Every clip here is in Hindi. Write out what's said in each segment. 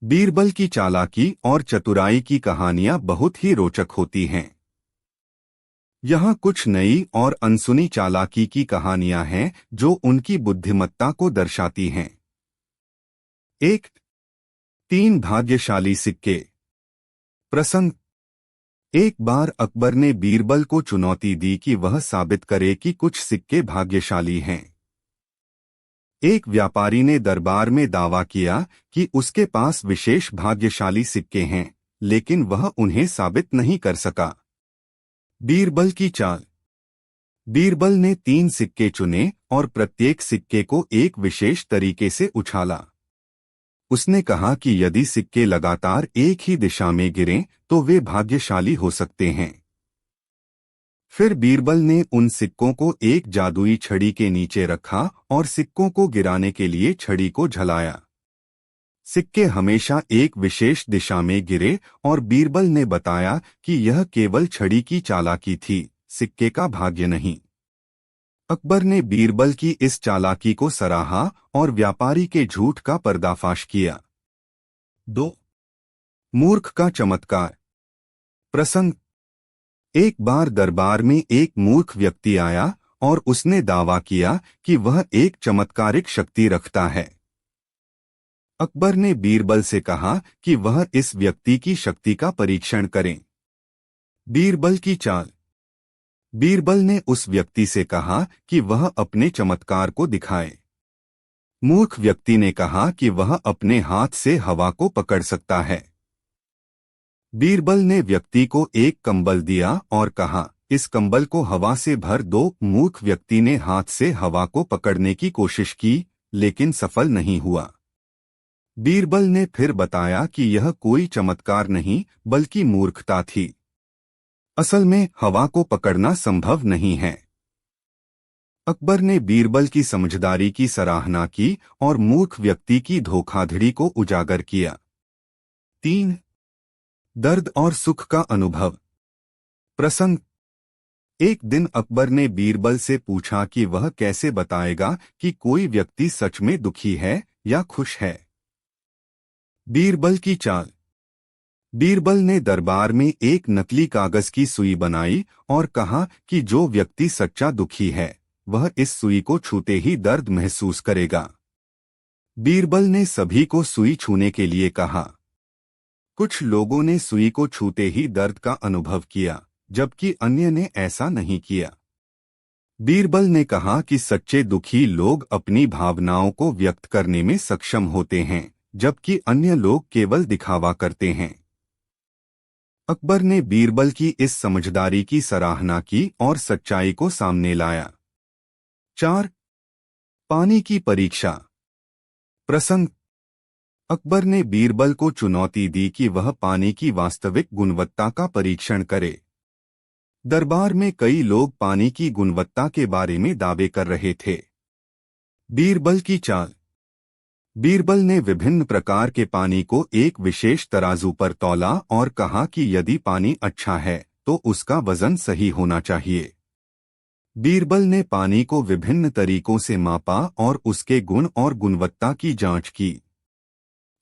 बीरबल की चालाकी और चतुराई की कहानियां बहुत ही रोचक होती हैं। यहाँ कुछ नई और अनसुनी चालाकी की कहानियां हैं जो उनकी बुद्धिमत्ता को दर्शाती हैं। एक, 3 भाग्यशाली सिक्के। प्रसंग। एक बार अकबर ने बीरबल को चुनौती दी कि वह साबित करे कि कुछ सिक्के भाग्यशाली हैं। एक व्यापारी ने दरबार में दावा किया कि उसके पास विशेष भाग्यशाली सिक्के हैं, लेकिन वह उन्हें साबित नहीं कर सका। बीरबल की चाल। बीरबल ने 3 सिक्के चुने और प्रत्येक सिक्के को एक विशेष तरीके से उछाला। उसने कहा कि यदि सिक्के लगातार एक ही दिशा में गिरें तो वे भाग्यशाली हो सकते हैं। फिर बीरबल ने उन सिक्कों को एक जादुई छड़ी के नीचे रखा और सिक्कों को गिराने के लिए छड़ी को झलाया। सिक्के हमेशा एक विशेष दिशा में गिरे और बीरबल ने बताया कि यह केवल छड़ी की चालाकी थी, सिक्के का भाग्य नहीं। अकबर ने बीरबल की इस चालाकी को सराहा और व्यापारी के झूठ का पर्दाफाश किया। 2. मूर्ख का चमत्कार। प्रसंग। एक बार दरबार में एक मूर्ख व्यक्ति आया और उसने दावा किया कि वह एक चमत्कारिक शक्ति रखता है। अकबर ने बीरबल से कहा कि वह इस व्यक्ति की शक्ति का परीक्षण करें। बीरबल की चाल। बीरबल ने उस व्यक्ति से कहा कि वह अपने चमत्कार को दिखाए। मूर्ख व्यक्ति ने कहा कि वह अपने हाथ से हवा को पकड़ सकता है। बीरबल ने व्यक्ति को एक कंबल दिया और कहा, इस कंबल को हवा से भर दो। मूर्ख व्यक्ति ने हाथ से हवा को पकड़ने की कोशिश की, लेकिन सफल नहीं हुआ। बीरबल ने फिर बताया कि यह कोई चमत्कार नहीं बल्कि मूर्खता थी। असल में हवा को पकड़ना संभव नहीं है। अकबर ने बीरबल की समझदारी की सराहना की और मूर्ख व्यक्ति की धोखाधड़ी को उजागर किया। 3. दर्द और सुख का अनुभव। प्रसंग। एक दिन अकबर ने बीरबल से पूछा कि वह कैसे बताएगा कि कोई व्यक्ति सच में दुखी है या खुश है। बीरबल की चाल। बीरबल ने दरबार में एक नकली कागज की सुई बनाई और कहा कि जो व्यक्ति सच्चा दुखी है वह इस सुई को छूते ही दर्द महसूस करेगा। बीरबल ने सभी को सुई छूने के लिए कहा। कुछ लोगों ने सुई को छूते ही दर्द का अनुभव किया, जबकि अन्य ने ऐसा नहीं किया। बीरबल ने कहा कि सच्चे दुखी लोग अपनी भावनाओं को व्यक्त करने में सक्षम होते हैं, जबकि अन्य लोग केवल दिखावा करते हैं। अकबर ने बीरबल की इस समझदारी की सराहना की और सच्चाई को सामने लाया। 4. पानी की परीक्षा। प्रसंग। अकबर ने बीरबल को चुनौती दी कि वह पानी की वास्तविक गुणवत्ता का परीक्षण करे। दरबार में कई लोग पानी की गुणवत्ता के बारे में दावे कर रहे थे। बीरबल की चाल। बीरबल ने विभिन्न प्रकार के पानी को एक विशेष तराजू पर तौला और कहा कि यदि पानी अच्छा है तो उसका वजन सही होना चाहिए। बीरबल ने पानी को विभिन्न तरीकों से मापा और उसके गुण और गुणवत्ता की जांच की।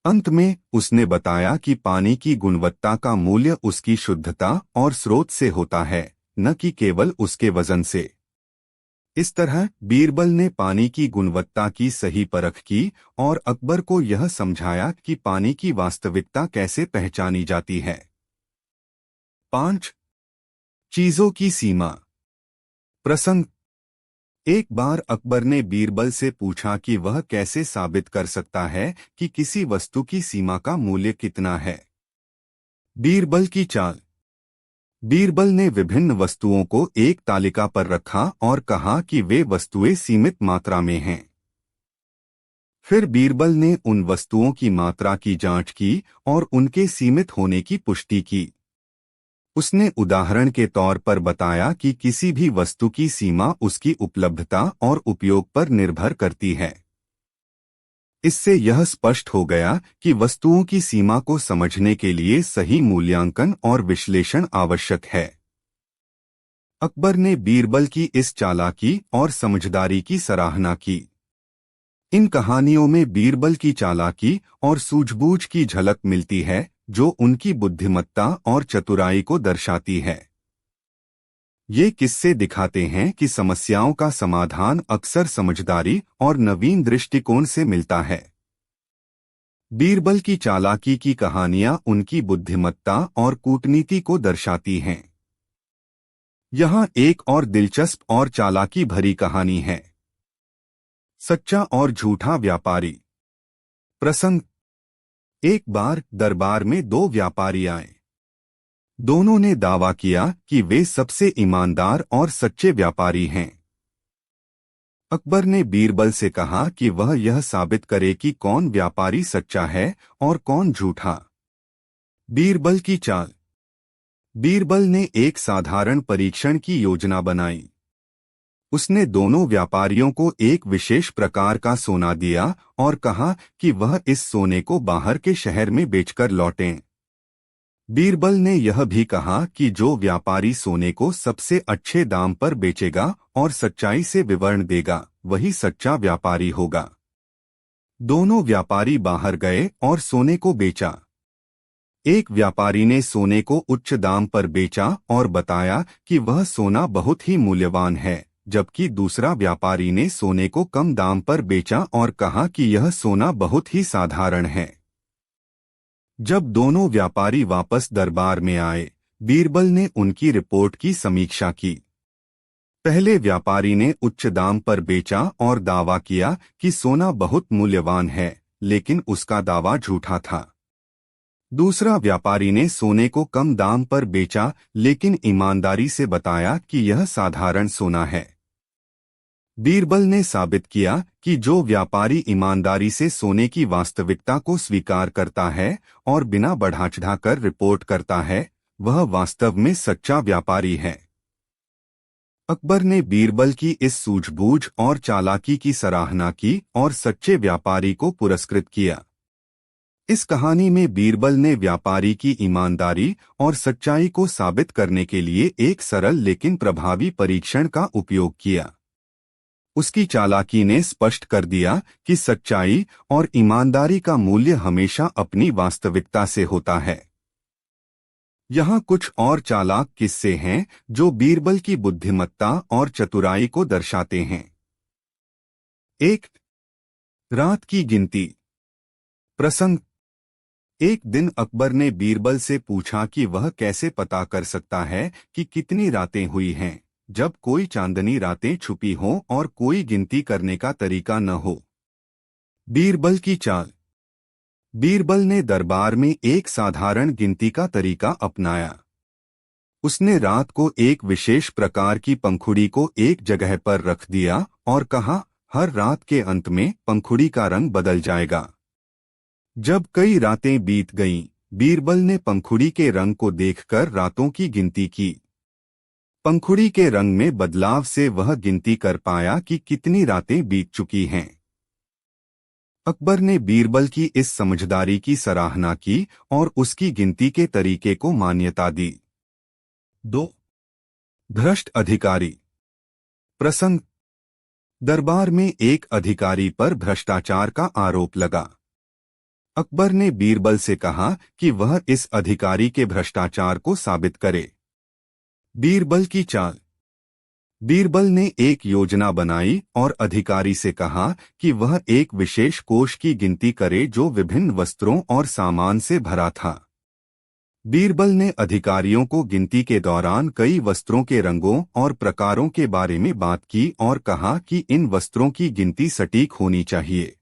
अंत में उसने बताया कि पानी की गुणवत्ता का मूल्य उसकी शुद्धता और स्रोत से होता है, न कि केवल उसके वजन से। इस तरह बीरबल ने पानी की गुणवत्ता की सही परख की और अकबर को यह समझाया कि पानी की वास्तविकता कैसे पहचानी जाती है। 5. चीजों की सीमा। प्रसंग। एक बार अकबर ने बीरबल से पूछा कि वह कैसे साबित कर सकता है कि किसी वस्तु की सीमा का मूल्य कितना है। बीरबल की चाल। बीरबल ने विभिन्न वस्तुओं को एक तालिका पर रखा और कहा कि वे वस्तुएं सीमित मात्रा में हैं। फिर बीरबल ने उन वस्तुओं की मात्रा की जांच की और उनके सीमित होने की पुष्टि की। उसने उदाहरण के तौर पर बताया कि किसी भी वस्तु की सीमा उसकी उपलब्धता और उपयोग पर निर्भर करती है। इससे यह स्पष्ट हो गया कि वस्तुओं की सीमा को समझने के लिए सही मूल्यांकन और विश्लेषण आवश्यक है। अकबर ने बीरबल की इस चालाकी और समझदारी की सराहना की। इन कहानियों में बीरबल की चालाकी और सूझबूझ की झलक मिलती है, जो उनकी बुद्धिमत्ता और चतुराई को दर्शाती है। ये किस्से दिखाते हैं कि समस्याओं का समाधान अक्सर समझदारी और नवीन दृष्टिकोण से मिलता है। बीरबल की चालाकी की कहानियां उनकी बुद्धिमत्ता और कूटनीति को दर्शाती हैं। यहाँ एक और दिलचस्प और चालाकी भरी कहानी है। सच्चा और झूठा व्यापारी। प्रसंग। एक बार दरबार में दो व्यापारी आए। दोनों ने दावा किया कि वे सबसे ईमानदार और सच्चे व्यापारी हैं। अकबर ने बीरबल से कहा कि वह यह साबित करे कि कौन व्यापारी सच्चा है और कौन झूठा। बीरबल की चाल। बीरबल ने एक साधारण परीक्षण की योजना बनाई। उसने दोनों व्यापारियों को एक विशेष प्रकार का सोना दिया और कहा कि वह इस सोने को बाहर के शहर में बेचकर लौटें। बीरबल ने यह भी कहा कि जो व्यापारी सोने को सबसे अच्छे दाम पर बेचेगा और सच्चाई से विवरण देगा, वही सच्चा व्यापारी होगा। दोनों व्यापारी बाहर गए और सोने को बेचा। एक व्यापारी ने सोने को उच्च दाम पर बेचा और बताया कि वह सोना बहुत ही मूल्यवान है, जबकि दूसरा व्यापारी ने सोने को कम दाम पर बेचा और कहा कि यह सोना बहुत ही साधारण है। जब दोनों व्यापारी वापस दरबार में आए, बीरबल ने उनकी रिपोर्ट की समीक्षा की। पहले व्यापारी ने उच्च दाम पर बेचा और दावा किया कि सोना बहुत मूल्यवान है, लेकिन उसका दावा झूठा था। दूसरा व्यापारी ने सोने को कम दाम पर बेचा, लेकिन ईमानदारी से बताया कि यह साधारण सोना है। बीरबल ने साबित किया कि जो व्यापारी ईमानदारी से सोने की वास्तविकता को स्वीकार करता है और बिना बढ़ा-चढ़ाकर रिपोर्ट करता है, वह वास्तव में सच्चा व्यापारी है। अकबर ने बीरबल की इस सूझबूझ और चालाकी की सराहना की और सच्चे व्यापारी को पुरस्कृत किया। इस कहानी में बीरबल ने व्यापारी की ईमानदारी और सच्चाई को साबित करने के लिए एक सरल लेकिन प्रभावी परीक्षण का उपयोग किया। उसकी चालाकी ने स्पष्ट कर दिया कि सच्चाई और ईमानदारी का मूल्य हमेशा अपनी वास्तविकता से होता है। यहाँ कुछ और चालाक किस्से हैं जो बीरबल की बुद्धिमत्ता और चतुराई को दर्शाते हैं। 1. रात की गिनती। प्रसंग। एक दिन अकबर ने बीरबल से पूछा कि वह कैसे पता कर सकता है कि कितनी रातें हुई हैं, जब कोई चांदनी रातें छुपी हों और कोई गिनती करने का तरीका न हो। बीरबल की चाल। बीरबल ने दरबार में एक साधारण गिनती का तरीका अपनाया। उसने रात को एक विशेष प्रकार की पंखुड़ी को एक जगह पर रख दिया और कहा, हर रात के अंत में पंखुड़ी का रंग बदल जाएगा। जब कई रातें बीत गईं, बीरबल ने पंखुड़ी के रंग को देखकर रातों की गिनती की। पंखुड़ी के रंग में बदलाव से वह गिनती कर पाया कि कितनी रातें बीत चुकी हैं। अकबर ने बीरबल की इस समझदारी की सराहना की और उसकी गिनती के तरीके को मान्यता दी। 2. भ्रष्ट अधिकारी। प्रसंग। दरबार में एक अधिकारी पर भ्रष्टाचार का आरोप लगा। अकबर ने बीरबल से कहा कि वह इस अधिकारी के भ्रष्टाचार को साबित करे। बीरबल की चाल। बीरबल ने एक योजना बनाई और अधिकारी से कहा कि वह एक विशेष कोष की गिनती करे जो विभिन्न वस्त्रों और सामान से भरा था। बीरबल ने अधिकारियों को गिनती के दौरान कई वस्त्रों के रंगों और प्रकारों के बारे में बात की और कहा कि इन वस्त्रों की गिनती सटीक होनी चाहिए।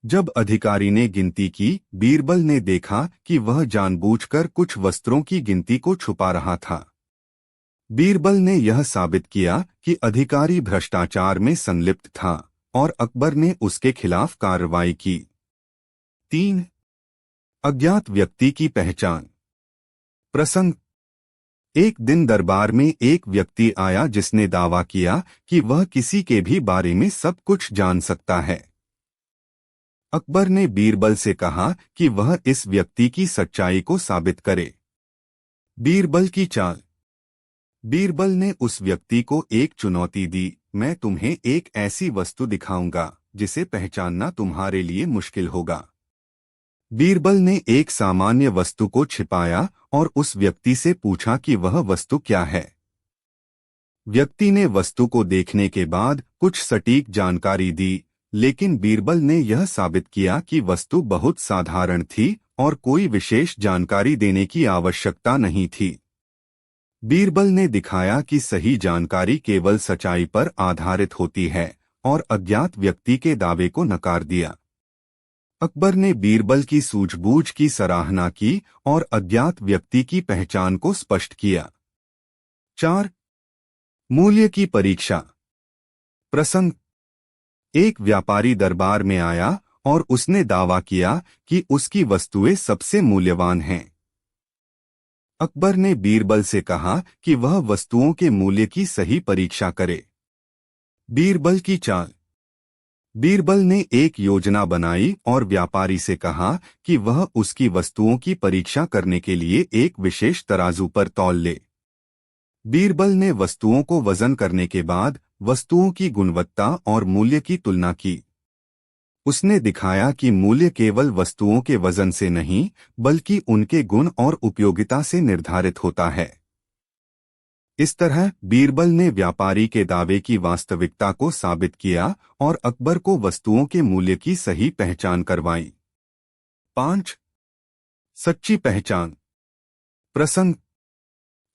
जब अधिकारी ने गिनती की, बीरबल ने देखा कि वह जानबूझकर कुछ वस्त्रों की गिनती को छुपा रहा था। बीरबल ने यह साबित किया कि अधिकारी भ्रष्टाचार में संलिप्त था और अकबर ने उसके खिलाफ कार्रवाई की। 3. अज्ञात व्यक्ति की पहचान। प्रसंग। एक दिन दरबार में एक व्यक्ति आया जिसने दावा किया कि वह किसी के भी बारे में सब कुछ जान सकता है। अकबर ने बीरबल से कहा कि वह इस व्यक्ति की सच्चाई को साबित करे। बीरबल की चाल। बीरबल ने उस व्यक्ति को एक चुनौती दी, मैं तुम्हें एक ऐसी वस्तु दिखाऊंगा जिसे पहचानना तुम्हारे लिए मुश्किल होगा। बीरबल ने एक सामान्य वस्तु को छिपाया और उस व्यक्ति से पूछा कि वह वस्तु क्या है। व्यक्ति ने वस्तु को देखने के बाद कुछ सटीक जानकारी दी, लेकिन बीरबल ने यह साबित किया कि वस्तु बहुत साधारण थी और कोई विशेष जानकारी देने की आवश्यकता नहीं थी। बीरबल ने दिखाया कि सही जानकारी केवल सच्चाई पर आधारित होती है और अज्ञात व्यक्ति के दावे को नकार दिया। अकबर ने बीरबल की सूझबूझ की सराहना की और अज्ञात व्यक्ति की पहचान को स्पष्ट किया। 4. मूल्य की परीक्षा। प्रसंग। एक व्यापारी दरबार में आया और उसने दावा किया कि उसकी वस्तुएं सबसे मूल्यवान हैं। अकबर ने बीरबल से कहा कि वह वस्तुओं के मूल्य की सही परीक्षा करे। बीरबल की चाल। बीरबल ने एक योजना बनाई और व्यापारी से कहा कि वह उसकी वस्तुओं की परीक्षा करने के लिए एक विशेष तराजू पर तौल ले। बीरबल ने वस्तुओं को वजन करने के बाद वस्तुओं की गुणवत्ता और मूल्य की तुलना की। उसने दिखाया कि मूल्य केवल वस्तुओं के वजन से नहीं, बल्कि उनके गुण और उपयोगिता से निर्धारित होता है। इस तरह बीरबल ने व्यापारी के दावे की वास्तविकता को साबित किया और अकबर को वस्तुओं के मूल्य की सही पहचान करवाई। 5. सच्ची पहचान। प्रसंग।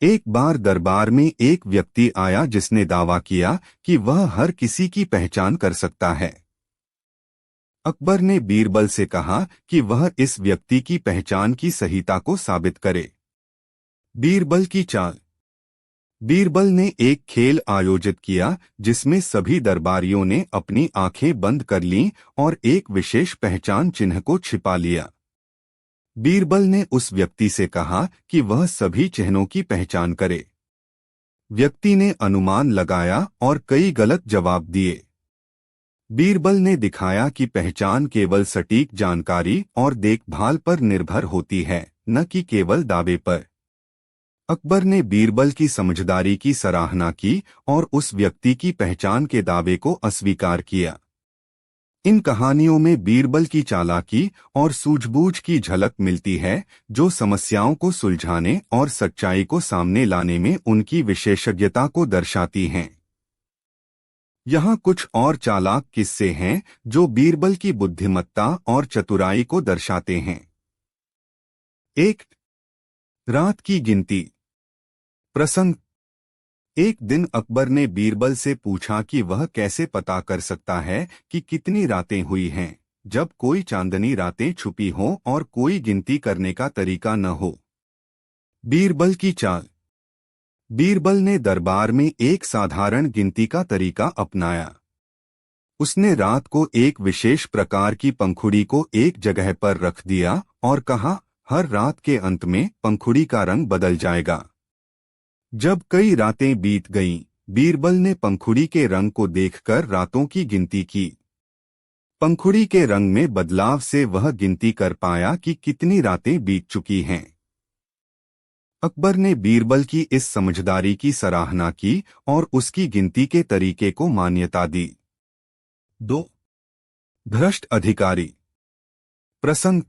एक बार दरबार में एक व्यक्ति आया जिसने दावा किया कि वह हर किसी की पहचान कर सकता है। अकबर ने बीरबल से कहा कि वह इस व्यक्ति की पहचान की सहीता को साबित करे। बीरबल की चाल। बीरबल ने एक खेल आयोजित किया जिसमें सभी दरबारियों ने अपनी आंखें बंद कर लीं और एक विशेष पहचान चिन्ह को छिपा लिया। बीरबल ने उस व्यक्ति से कहा कि वह सभी चिन्हों की पहचान करे। व्यक्ति ने अनुमान लगाया और कई गलत जवाब दिए। बीरबल ने दिखाया कि पहचान केवल सटीक जानकारी और देखभाल पर निर्भर होती है, न कि केवल दावे पर। अकबर ने बीरबल की समझदारी की सराहना की और उस व्यक्ति की पहचान के दावे को अस्वीकार किया। इन कहानियों में बीरबल की चालाकी और सूझबूझ की झलक मिलती है, जो समस्याओं को सुलझाने और सच्चाई को सामने लाने में उनकी विशेषज्ञता को दर्शाती हैं। यहाँ कुछ और चालाक किस्से हैं जो बीरबल की बुद्धिमत्ता और चतुराई को दर्शाते हैं। 1. रात की गिनती। प्रसंग। एक दिन अकबर ने बीरबल से पूछा कि वह कैसे पता कर सकता है कि कितनी रातें हुई हैं, जब कोई चांदनी रातें छुपी हों और कोई गिनती करने का तरीका न हो। बीरबल की चाल। बीरबल ने दरबार में एक साधारण गिनती का तरीका अपनाया। उसने रात को एक विशेष प्रकार की पंखुड़ी को एक जगह पर रख दिया और कहा, हर रात के अंत में पंखुड़ी का रंग बदल जाएगा। जब कई रातें बीत गईं, बीरबल ने पंखुड़ी के रंग को देखकर रातों की गिनती की। पंखुड़ी के रंग में बदलाव से वह गिनती कर पाया कि कितनी रातें बीत चुकी हैं। अकबर ने बीरबल की इस समझदारी की सराहना की और उसकी गिनती के तरीके को मान्यता दी। 2. भ्रष्ट अधिकारी। प्रसंग।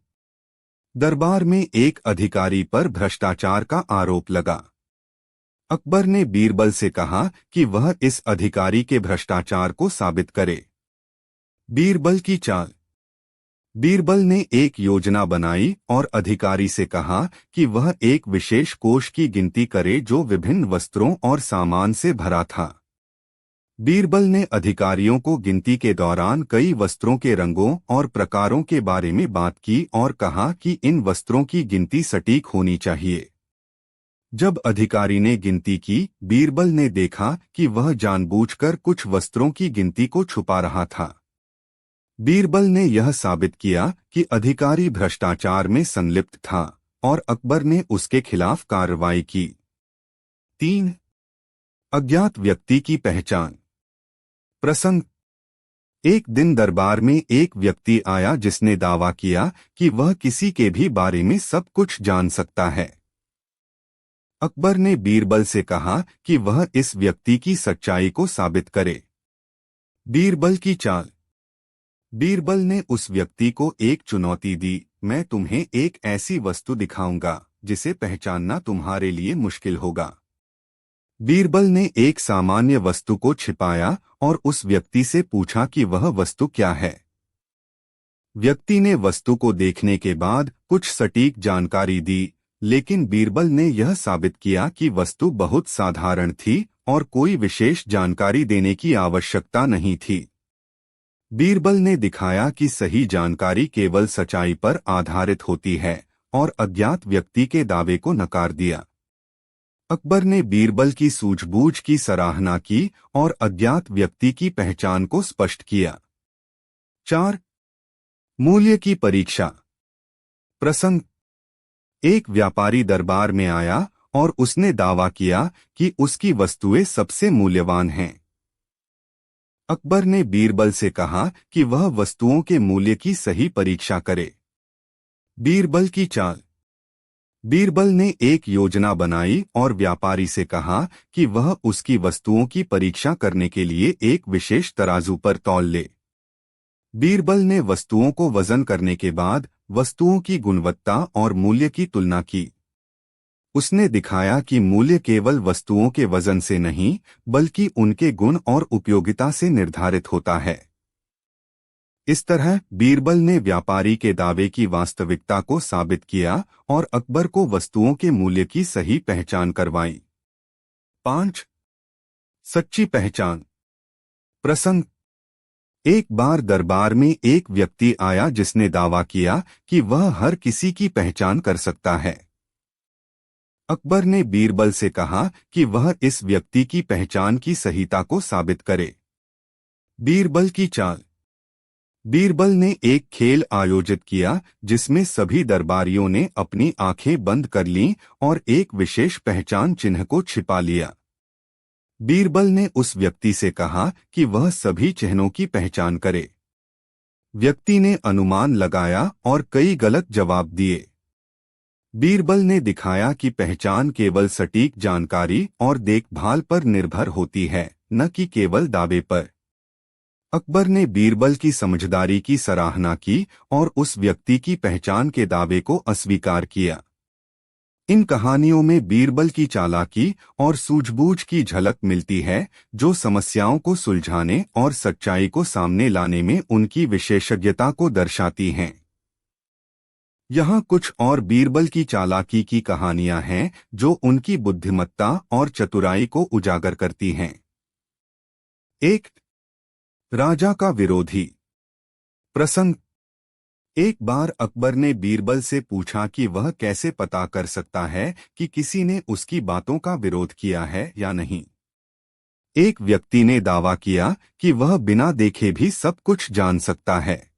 दरबार में एक अधिकारी पर भ्रष्टाचार का आरोप लगा। अकबर ने बीरबल से कहा कि वह इस अधिकारी के भ्रष्टाचार को साबित करे। बीरबल की चाल। बीरबल ने एक योजना बनाई और अधिकारी से कहा कि वह एक विशेष कोष की गिनती करे जो विभिन्न वस्त्रों और सामान से भरा था। बीरबल ने अधिकारियों को गिनती के दौरान कई वस्त्रों के रंगों और प्रकारों के बारे में बात की और कहा कि इन वस्त्रों की गिनती सटीक होनी चाहिए। जब अधिकारी ने गिनती की, बीरबल ने देखा कि वह जानबूझकर कुछ वस्त्रों की गिनती को छुपा रहा था। बीरबल ने यह साबित किया कि अधिकारी भ्रष्टाचार में संलिप्त था और अकबर ने उसके खिलाफ कार्रवाई की। 3. अज्ञात व्यक्ति की पहचान। प्रसंग। एक दिन दरबार में एक व्यक्ति आया जिसने दावा किया कि वह किसी के भी बारे में सब कुछ जान सकता है। अकबर ने बीरबल से कहा कि वह इस व्यक्ति की सच्चाई को साबित करे। बीरबल की चाल। बीरबल ने उस व्यक्ति को एक चुनौती दी, मैं तुम्हें एक ऐसी वस्तु दिखाऊंगा जिसे पहचानना तुम्हारे लिए मुश्किल होगा। बीरबल ने एक सामान्य वस्तु को छिपाया और उस व्यक्ति से पूछा कि वह वस्तु क्या है। व्यक्ति ने वस्तु को देखने के बाद कुछ सटीक जानकारी दी, लेकिन बीरबल ने यह साबित किया कि वस्तु बहुत साधारण थी और कोई विशेष जानकारी देने की आवश्यकता नहीं थी। बीरबल ने दिखाया कि सही जानकारी केवल सच्चाई पर आधारित होती है और अज्ञात व्यक्ति के दावे को नकार दिया। अकबर ने बीरबल की सूझबूझ की सराहना की और अज्ञात व्यक्ति की पहचान को स्पष्ट किया। 4. मूल्य की परीक्षा। प्रसंग। एक व्यापारी दरबार में आया और उसने दावा किया कि उसकी वस्तुएं सबसे मूल्यवान हैं। अकबर ने बीरबल से कहा कि वह वस्तुओं के मूल्य की सही परीक्षा करे। बीरबल की चाल। बीरबल ने एक योजना बनाई और व्यापारी से कहा कि वह उसकी वस्तुओं की परीक्षा करने के लिए एक विशेष तराजू पर तौल ले। बीरबल ने वस्तुओं को वजन करने के बाद वस्तुओं की गुणवत्ता और मूल्य की तुलना की। उसने दिखाया कि मूल्य केवल वस्तुओं के वजन से नहीं, बल्कि उनके गुण और उपयोगिता से निर्धारित होता है। इस तरह बीरबल ने व्यापारी के दावे की वास्तविकता को साबित किया और अकबर को वस्तुओं के मूल्य की सही पहचान करवाई। 5. सच्ची पहचान। प्रसंग। एक बार दरबार में एक व्यक्ति आया जिसने दावा किया कि वह हर किसी की पहचान कर सकता है। अकबर ने बीरबल से कहा कि वह इस व्यक्ति की पहचान की सहीता को साबित करे। बीरबल की चाल। बीरबल ने एक खेल आयोजित किया जिसमें सभी दरबारियों ने अपनी आंखें बंद कर लीं और एक विशेष पहचान चिन्ह को छिपा लिया। बीरबल ने उस व्यक्ति से कहा कि वह सभी चिन्हों की पहचान करे। व्यक्ति ने अनुमान लगाया और कई गलत जवाब दिए। बीरबल ने दिखाया कि पहचान केवल सटीक जानकारी और देखभाल पर निर्भर होती है, न कि केवल दावे पर। अकबर ने बीरबल की समझदारी की सराहना की और उस व्यक्ति की पहचान के दावे को अस्वीकार किया। इन कहानियों में बीरबल की चालाकी और सूझबूझ की झलक मिलती है, जो समस्याओं को सुलझाने और सच्चाई को सामने लाने में उनकी विशेषज्ञता को दर्शाती हैं। यहाँ कुछ और बीरबल की चालाकी की कहानियां हैं जो उनकी बुद्धिमत्ता और चतुराई को उजागर करती हैं। 1. राजा का विरोधी। प्रसंग। एक बार अकबर ने बीरबल से पूछा कि वह कैसे पता कर सकता है कि किसी ने उसकी बातों का विरोध किया है या नहीं। एक व्यक्ति ने दावा किया कि वह बिना देखे भी सब कुछ जान सकता है।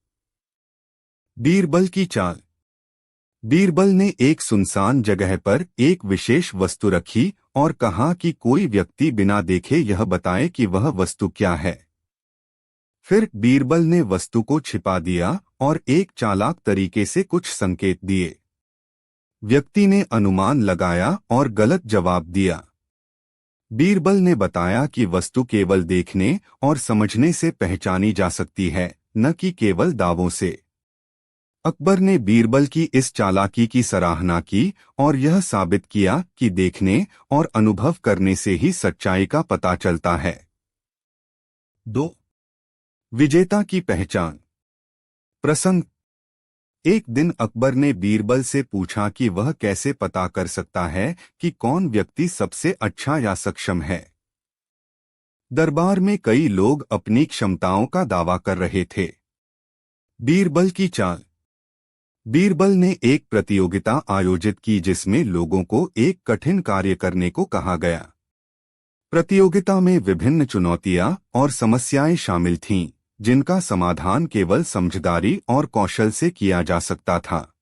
बीरबल की चाल। बीरबल ने एक सुनसान जगह पर एक विशेष वस्तु रखी और कहा कि कोई व्यक्ति बिना देखे यह बताए कि वह वस्तु क्या है। फिर बीरबल ने वस्तु को छिपा दिया और एक चालाक तरीके से कुछ संकेत दिए। व्यक्ति ने अनुमान लगाया और गलत जवाब दिया। बीरबल ने बताया कि वस्तु केवल देखने और समझने से पहचानी जा सकती है, न कि केवल दावों से। अकबर ने बीरबल की इस चालाकी की सराहना की और यह साबित किया कि देखने और अनुभव करने से ही सच्चाई का पता चलता है। 2. विजेता की पहचान। प्रसंग। एक दिन अकबर ने बीरबल से पूछा कि वह कैसे पता कर सकता है कि कौन व्यक्ति सबसे अच्छा या सक्षम है। दरबार में कई लोग अपनी क्षमताओं का दावा कर रहे थे। बीरबल की चाल। बीरबल ने एक प्रतियोगिता आयोजित की जिसमें लोगों को एक कठिन कार्य करने को कहा गया। प्रतियोगिता में विभिन्न चुनौतियां और समस्याएं शामिल थीं, जिनका समाधान केवल समझदारी और कौशल से किया जा सकता था।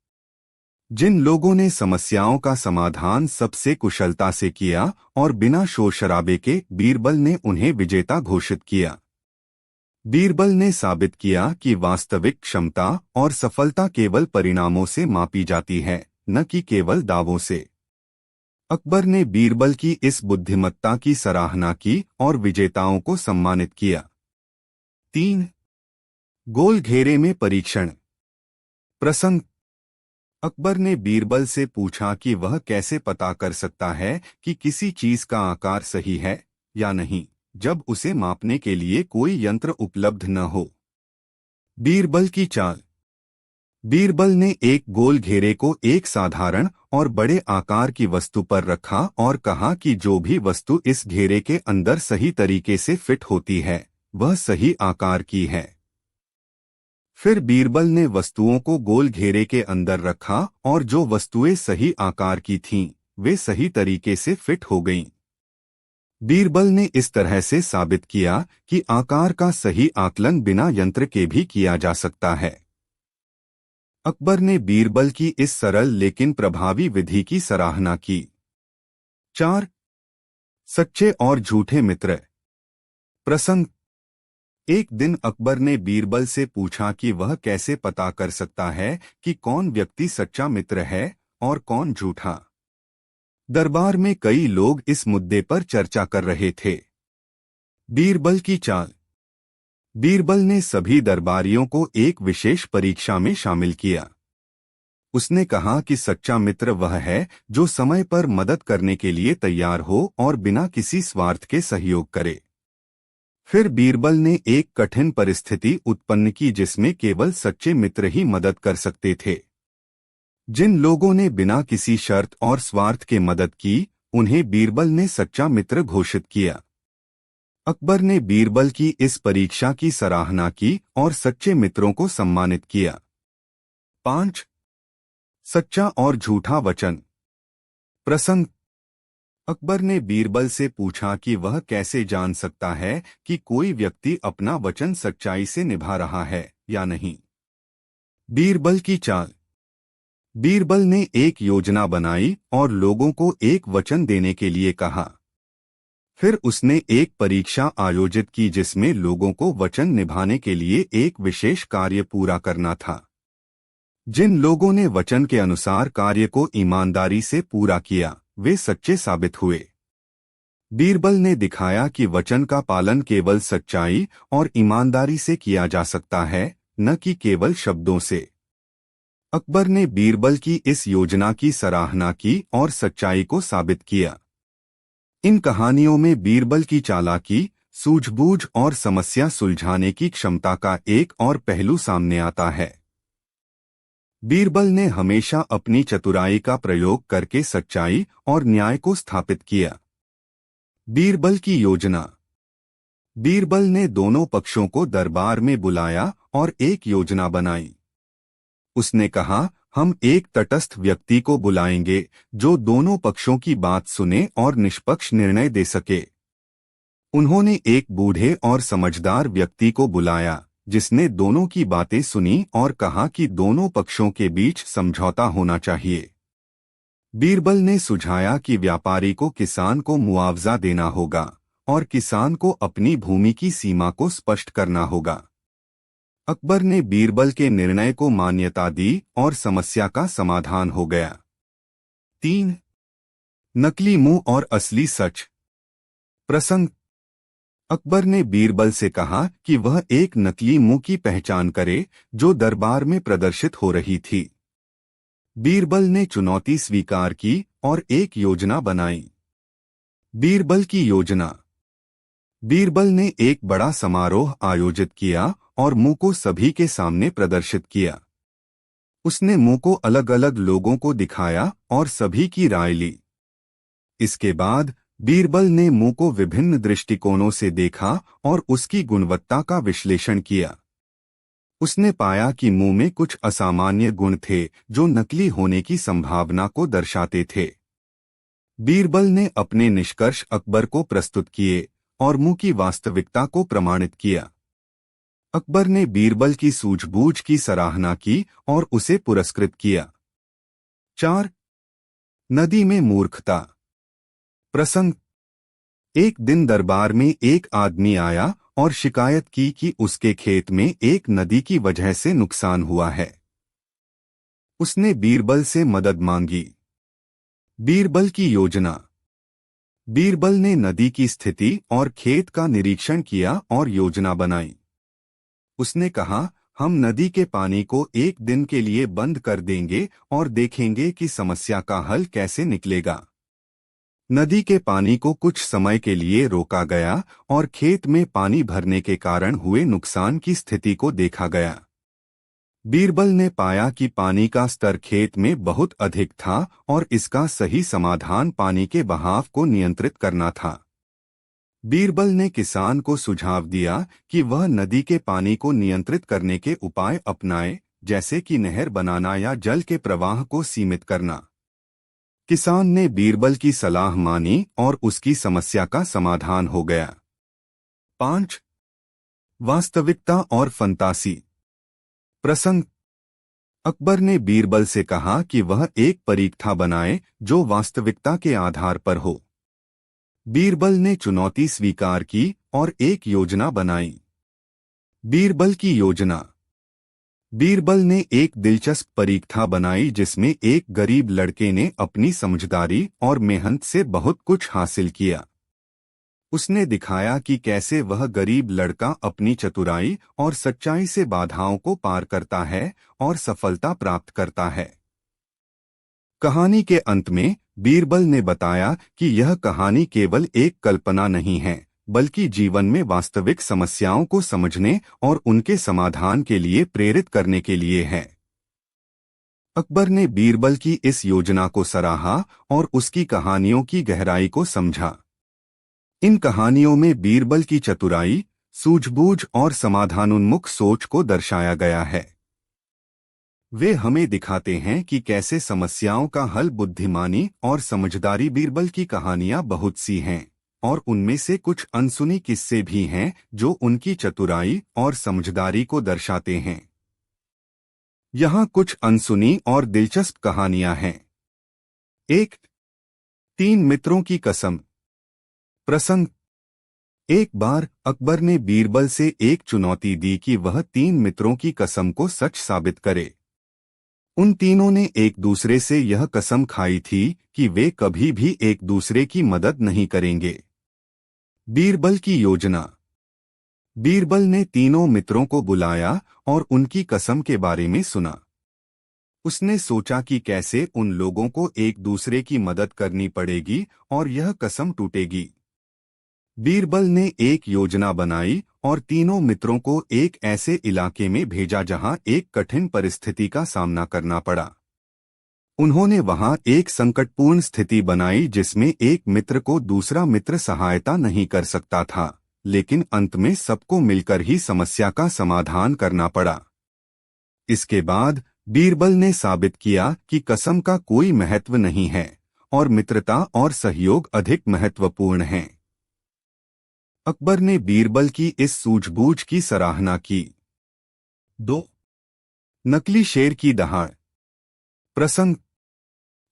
जिन लोगों ने समस्याओं का समाधान सबसे कुशलता से किया और बिना शोर शराबे के, बीरबल ने उन्हें विजेता घोषित किया। बीरबल ने साबित किया कि वास्तविक क्षमता और सफलता केवल परिणामों से मापी जाती है, न कि केवल दावों से। अकबर ने बीरबल की इस बुद्धिमत्ता की सराहना की और विजेताओं को सम्मानित किया। 3. गोल घेरे में परीक्षण। प्रसंग। अकबर ने बीरबल से पूछा कि वह कैसे पता कर सकता है कि किसी चीज का आकार सही है या नहीं, जब उसे मापने के लिए कोई यंत्र उपलब्ध न हो। बीरबल की चाल। बीरबल ने एक गोल घेरे को एक साधारण और बड़े आकार की वस्तु पर रखा और कहा कि जो भी वस्तु इस घेरे के अंदर सही तरीके से फिट होती है वह सही आकार की है। फिर बीरबल ने वस्तुओं को गोल घेरे के अंदर रखा और जो वस्तुएं सही आकार की थीं, वे सही तरीके से फिट हो गईं। बीरबल ने इस तरह से साबित किया कि आकार का सही आकलन बिना यंत्र के भी किया जा सकता है। अकबर ने बीरबल की इस सरल लेकिन प्रभावी विधि की सराहना की। 4. सच्चे और झूठे मित्र। प्रसंग। एक दिन अकबर ने बीरबल से पूछा कि वह कैसे पता कर सकता है कि कौन व्यक्ति सच्चा मित्र है और कौन झूठा। दरबार में कई लोग इस मुद्दे पर चर्चा कर रहे थे। बीरबल की चाल। बीरबल ने सभी दरबारियों को एक विशेष परीक्षा में शामिल किया। उसने कहा कि सच्चा मित्र वह है जो समय पर मदद करने के लिए तैयार हो और बिना किसी स्वार्थ के सहयोग करे। फिर बीरबल ने एक कठिन परिस्थिति उत्पन्न की जिसमें केवल सच्चे मित्र ही मदद कर सकते थे। जिन लोगों ने बिना किसी शर्त और स्वार्थ के मदद की, उन्हें बीरबल ने सच्चा मित्र घोषित किया। अकबर ने बीरबल की इस परीक्षा की सराहना की और सच्चे मित्रों को सम्मानित किया। 5. सच्चा और झूठा वचन। प्रसंग। अकबर ने बीरबल से पूछा कि वह कैसे जान सकता है कि कोई व्यक्ति अपना वचन सच्चाई से निभा रहा है या नहीं। बीरबल की चाल। बीरबल ने एक योजना बनाई और लोगों को एक वचन देने के लिए कहा। फिर उसने एक परीक्षा आयोजित की जिसमें लोगों को वचन निभाने के लिए एक विशेष कार्य पूरा करना था। जिन लोगों ने वचन के अनुसार कार्य को ईमानदारी से पूरा किया, वे सच्चे साबित हुए। बीरबल ने दिखाया कि वचन का पालन केवल सच्चाई और ईमानदारी से किया जा सकता है, न कि केवल शब्दों से। अकबर ने बीरबल की इस योजना की सराहना की और सच्चाई को साबित किया। इन कहानियों में बीरबल की चालाकी, सूझबूझ और समस्या सुलझाने की क्षमता का एक और पहलू सामने आता है। बीरबल ने हमेशा अपनी चतुराई का प्रयोग करके सच्चाई और न्याय को स्थापित किया। बीरबल की योजना। बीरबल ने दोनों पक्षों को दरबार में बुलाया और एक योजना बनाई। उसने कहा, हम एक तटस्थ व्यक्ति को बुलाएंगे जो दोनों पक्षों की बात सुने और निष्पक्ष निर्णय दे सके। उन्होंने एक बूढ़े और समझदार व्यक्ति को बुलाया जिसने दोनों की बातें सुनी और कहा कि दोनों पक्षों के बीच समझौता होना चाहिए। बीरबल ने सुझाया कि व्यापारी को किसान को मुआवजा देना होगा और किसान को अपनी भूमि की सीमा को स्पष्ट करना होगा। अकबर ने बीरबल के निर्णय को मान्यता दी और समस्या का समाधान हो गया। 3. नकली मुंह और असली सच। प्रसंग। अकबर ने बीरबल से कहा कि वह एक नकली मुंह की पहचान करे जो दरबार में प्रदर्शित हो रही थी। बीरबल ने चुनौती स्वीकार की और एक योजना बनाई। बीरबल की योजना। बीरबल ने एक बड़ा समारोह आयोजित किया और मुंह को सभी के सामने प्रदर्शित किया। उसने मुंह को अलग अलग लोगों को दिखाया और सभी की राय ली। इसके बाद बीरबल ने मुंह को विभिन्न दृष्टिकोणों से देखा और उसकी गुणवत्ता का विश्लेषण किया। उसने पाया कि मुंह में कुछ असामान्य गुण थे जो नकली होने की संभावना को दर्शाते थे। बीरबल ने अपने निष्कर्ष अकबर को प्रस्तुत किए और मुंह की वास्तविकता को प्रमाणित किया। अकबर ने बीरबल की सूझबूझ की सराहना की और उसे पुरस्कृत किया। 4. नदी में मूर्खता। प्रसंग। एक दिन दरबार में एक आदमी आया और शिकायत की कि उसके खेत में एक नदी की वजह से नुकसान हुआ है। उसने बीरबल से मदद मांगी। बीरबल की योजना। बीरबल ने नदी की स्थिति और खेत का निरीक्षण किया और योजना बनाई। उसने कहा, हम नदी के पानी को एक दिन के लिए बंद कर देंगे और देखेंगे कि समस्या का हल कैसे निकलेगा। नदी के पानी को कुछ समय के लिए रोका गया और खेत में पानी भरने के कारण हुए नुकसान की स्थिति को देखा गया। बीरबल ने पाया कि पानी का स्तर खेत में बहुत अधिक था और इसका सही समाधान पानी के बहाव को नियंत्रित करना था। बीरबल ने किसान को सुझाव दिया कि वह नदी के पानी को नियंत्रित करने के उपाय अपनाए, जैसे कि नहर बनाना या जल के प्रवाह को सीमित करना। किसान ने बीरबल की सलाह मानी और उसकी समस्या का समाधान हो गया। 5. वास्तविकता और फंतासी। प्रसंग। अकबर ने बीरबल से कहा कि वह एक परीक्षा बनाए जो वास्तविकता के आधार पर हो। बीरबल ने चुनौती स्वीकार की और एक योजना बनाई। बीरबल की योजना। बीरबल ने एक दिलचस्प परीक्षा बनाई जिसमें एक गरीब लड़के ने अपनी समझदारी और मेहनत से बहुत कुछ हासिल किया। उसने दिखाया कि कैसे वह गरीब लड़का अपनी चतुराई और सच्चाई से बाधाओं को पार करता है और सफलता प्राप्त करता है। कहानी के अंत में बीरबल ने बताया कि यह कहानी केवल एक कल्पना नहीं है, बल्कि जीवन में वास्तविक समस्याओं को समझने और उनके समाधान के लिए प्रेरित करने के लिए है। अकबर ने बीरबल की इस योजना को सराहा और उसकी कहानियों की गहराई को समझा। इन कहानियों में बीरबल की चतुराई, सूझबूझ और समाधानोन्मुख सोच को दर्शाया गया है। वे हमें दिखाते हैं कि कैसे समस्याओं का हल बुद्धिमानी और समझदारी। बीरबल की कहानियां बहुत सी हैं और उनमें से कुछ अनसुनी किस्से भी हैं जो उनकी चतुराई और समझदारी को दर्शाते हैं। यहाँ कुछ अनसुनी और दिलचस्प कहानियां हैं। 1. 3 मित्रों की कसम। प्रसंग। एक बार अकबर ने बीरबल से एक चुनौती दी कि वह 3 मित्रों की कसम को सच साबित करे। उन तीनों ने एक दूसरे से यह कसम खाई थी कि वे कभी भी एक दूसरे की मदद नहीं करेंगे। बीरबल की योजना। बीरबल ने तीनों मित्रों को बुलाया और उनकी कसम के बारे में सुना। उसने सोचा कि कैसे उन लोगों को एक दूसरे की मदद करनी पड़ेगी और यह कसम टूटेगी। बीरबल ने एक योजना बनाई और तीनों मित्रों को एक ऐसे इलाके में भेजा जहां एक कठिन परिस्थिति का सामना करना पड़ा। उन्होंने वहां एक संकटपूर्ण स्थिति बनाई जिसमें एक मित्र को दूसरा मित्र सहायता नहीं कर सकता था, लेकिन अंत में सबको मिलकर ही समस्या का समाधान करना पड़ा। इसके बाद बीरबल ने साबित किया कि कसम का कोई महत्व नहीं है और मित्रता और सहयोग अधिक महत्वपूर्ण हैं। अकबर ने बीरबल की इस सूझबूझ की सराहना की। 2. नकली शेर की दहाड़। प्रसंग।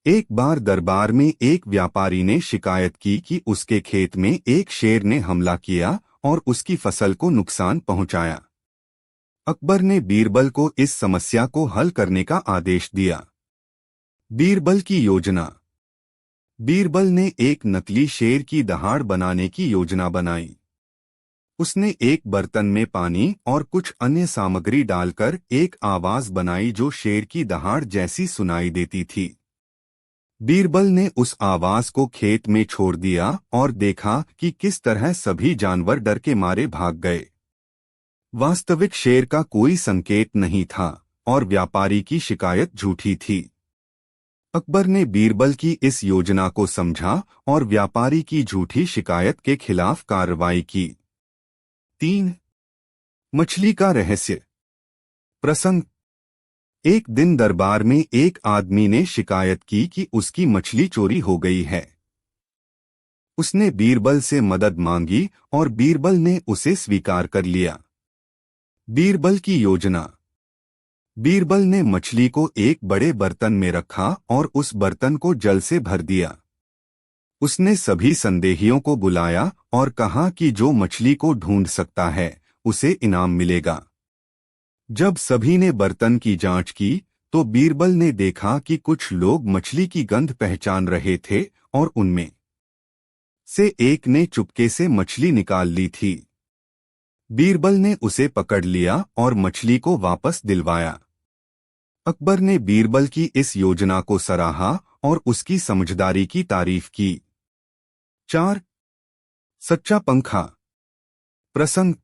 एक बार दरबार में एक व्यापारी ने शिकायत की कि उसके खेत में एक शेर ने हमला किया और उसकी फसल को नुकसान पहुंचाया। अकबर ने बीरबल को इस समस्या को हल करने का आदेश दिया। बीरबल की योजना। बीरबल ने एक नकली शेर की दहाड़ बनाने की योजना बनाई। उसने एक बर्तन में पानी और कुछ अन्य सामग्री डालकर एक आवाज बनाई जो शेर की दहाड़ जैसी सुनाई देती थी। बीरबल ने उस आवाज को खेत में छोड़ दिया और देखा कि किस तरह सभी जानवर डर के मारे भाग गए। वास्तविक शेर का कोई संकेत नहीं था और व्यापारी की शिकायत झूठी थी। अकबर ने बीरबल की इस योजना को समझा और व्यापारी की झूठी शिकायत के खिलाफ कार्रवाई की। 3. मछली का रहस्य। प्रसंग। एक दिन दरबार में एक आदमी ने शिकायत की कि उसकी मछली चोरी हो गई है। उसने बीरबल से मदद मांगी और बीरबल ने उसे स्वीकार कर लिया। बीरबल की योजना। बीरबल ने मछली को एक बड़े बर्तन में रखा और उस बर्तन को जल से भर दिया। उसने सभी संदेहियों को बुलाया और कहा कि जो मछली को ढूंढ सकता है उसे इनाम मिलेगा। जब सभी ने बर्तन की जांच की तो बीरबल ने देखा कि कुछ लोग मछली की गंध पहचान रहे थे और उनमें से एक ने चुपके से मछली निकाल ली थी। बीरबल ने उसे पकड़ लिया और मछली को वापस दिलवाया। अकबर ने बीरबल की इस योजना को सराहा और उसकी समझदारी की तारीफ की। 4. सच्चा पंखा। प्रसंग।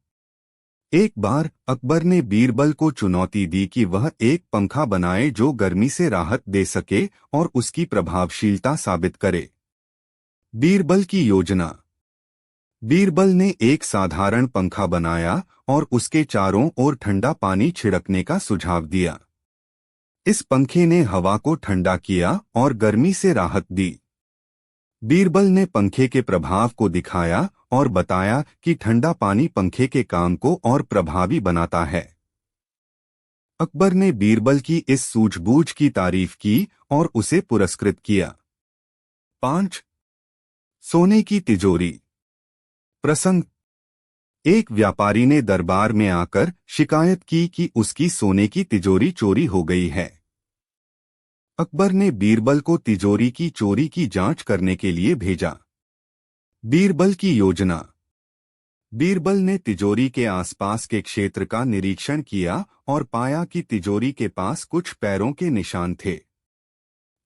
एक बार अकबर ने बीरबल को चुनौती दी कि वह एक पंखा बनाए जो गर्मी से राहत दे सके और उसकी प्रभावशीलता साबित करे। बीरबल की योजना। बीरबल ने एक साधारण पंखा बनाया और उसके चारों ओर ठंडा पानी छिड़कने का सुझाव दिया। इस पंखे ने हवा को ठंडा किया और गर्मी से राहत दी। बीरबल ने पंखे के प्रभाव को दिखाया और बताया कि ठंडा पानी पंखे के काम को और प्रभावी बनाता है। अकबर ने बीरबल की इस सूझबूझ की तारीफ की और उसे पुरस्कृत किया। 5. सोने की तिजोरी। प्रसंग। एक व्यापारी ने दरबार में आकर शिकायत की कि उसकी सोने की तिजोरी चोरी हो गई है। अकबर ने बीरबल को तिजोरी की चोरी की जांच करने के लिए भेजा। बीरबल की योजना। बीरबल ने तिजोरी के आसपास के क्षेत्र का निरीक्षण किया और पाया कि तिजोरी के पास कुछ पैरों के निशान थे।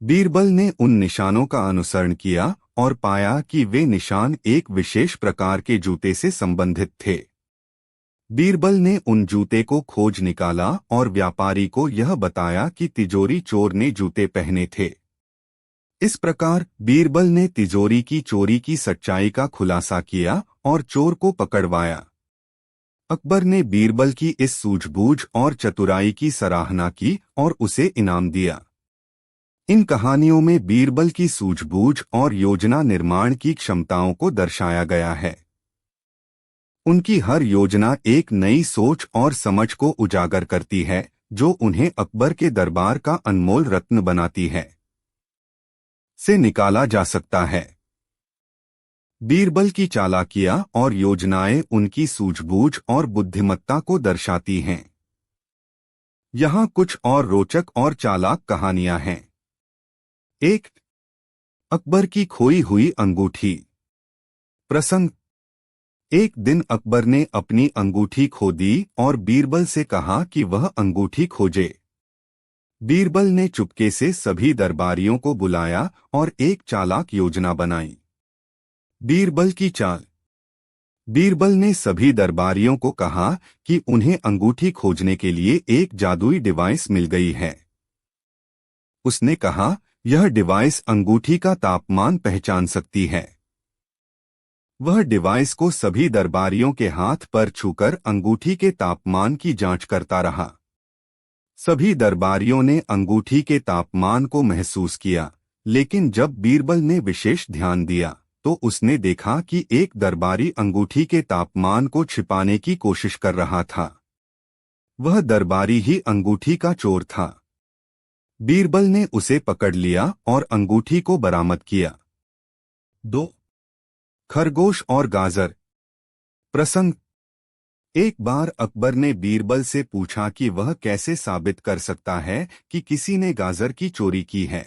बीरबल ने उन निशानों का अनुसरण किया और पाया कि वे निशान एक विशेष प्रकार के जूते से संबंधित थे। बीरबल ने उन जूते को खोज निकाला और व्यापारी को यह बताया कि तिजोरी चोर ने जूते पहने थे। इस प्रकार बीरबल ने तिजोरी की चोरी की सच्चाई का खुलासा किया और चोर को पकड़वाया। अकबर ने बीरबल की इस सूझबूझ और चतुराई की सराहना की और उसे इनाम दिया। इन कहानियों में बीरबल की सूझबूझ और योजना निर्माण की क्षमताओं को दर्शाया गया है। उनकी हर योजना एक नई सोच और समझ को उजागर करती है, जो उन्हें अकबर के दरबार का अनमोल रत्न बनाती है। से निकाला जा सकता है। बीरबल की चालाकियां और योजनाएं उनकी सूझबूझ और बुद्धिमत्ता को दर्शाती हैं। यहाँ कुछ और रोचक और चालाक कहानियां हैं। 1. अकबर की खोई हुई अंगूठी। प्रसंग। एक दिन अकबर ने अपनी अंगूठी खो दी और बीरबल से कहा कि वह अंगूठी खोजे। बीरबल ने चुपके से सभी दरबारियों को बुलाया और एक चालाक योजना बनाई। बीरबल की चाल। बीरबल ने सभी दरबारियों को कहा कि उन्हें अंगूठी खोजने के लिए एक जादुई डिवाइस मिल गई है। उसने कहा, यह डिवाइस अंगूठी का तापमान पहचान सकती है। वह डिवाइस को सभी दरबारियों के हाथ पर छूकर अंगूठी के तापमान की जांच करता रहा। सभी दरबारियों ने अंगूठी के तापमान को महसूस किया, लेकिन जब बीरबल ने विशेष ध्यान दिया तो उसने देखा कि एक दरबारी अंगूठी के तापमान को छिपाने की कोशिश कर रहा था। वह दरबारी ही अंगूठी का चोर था। बीरबल ने उसे पकड़ लिया और अंगूठी को बरामद किया। 2. खरगोश और गाजर। प्रसंग। एक बार अकबर ने बीरबल से पूछा कि वह कैसे साबित कर सकता है कि किसी ने गाजर की चोरी की है।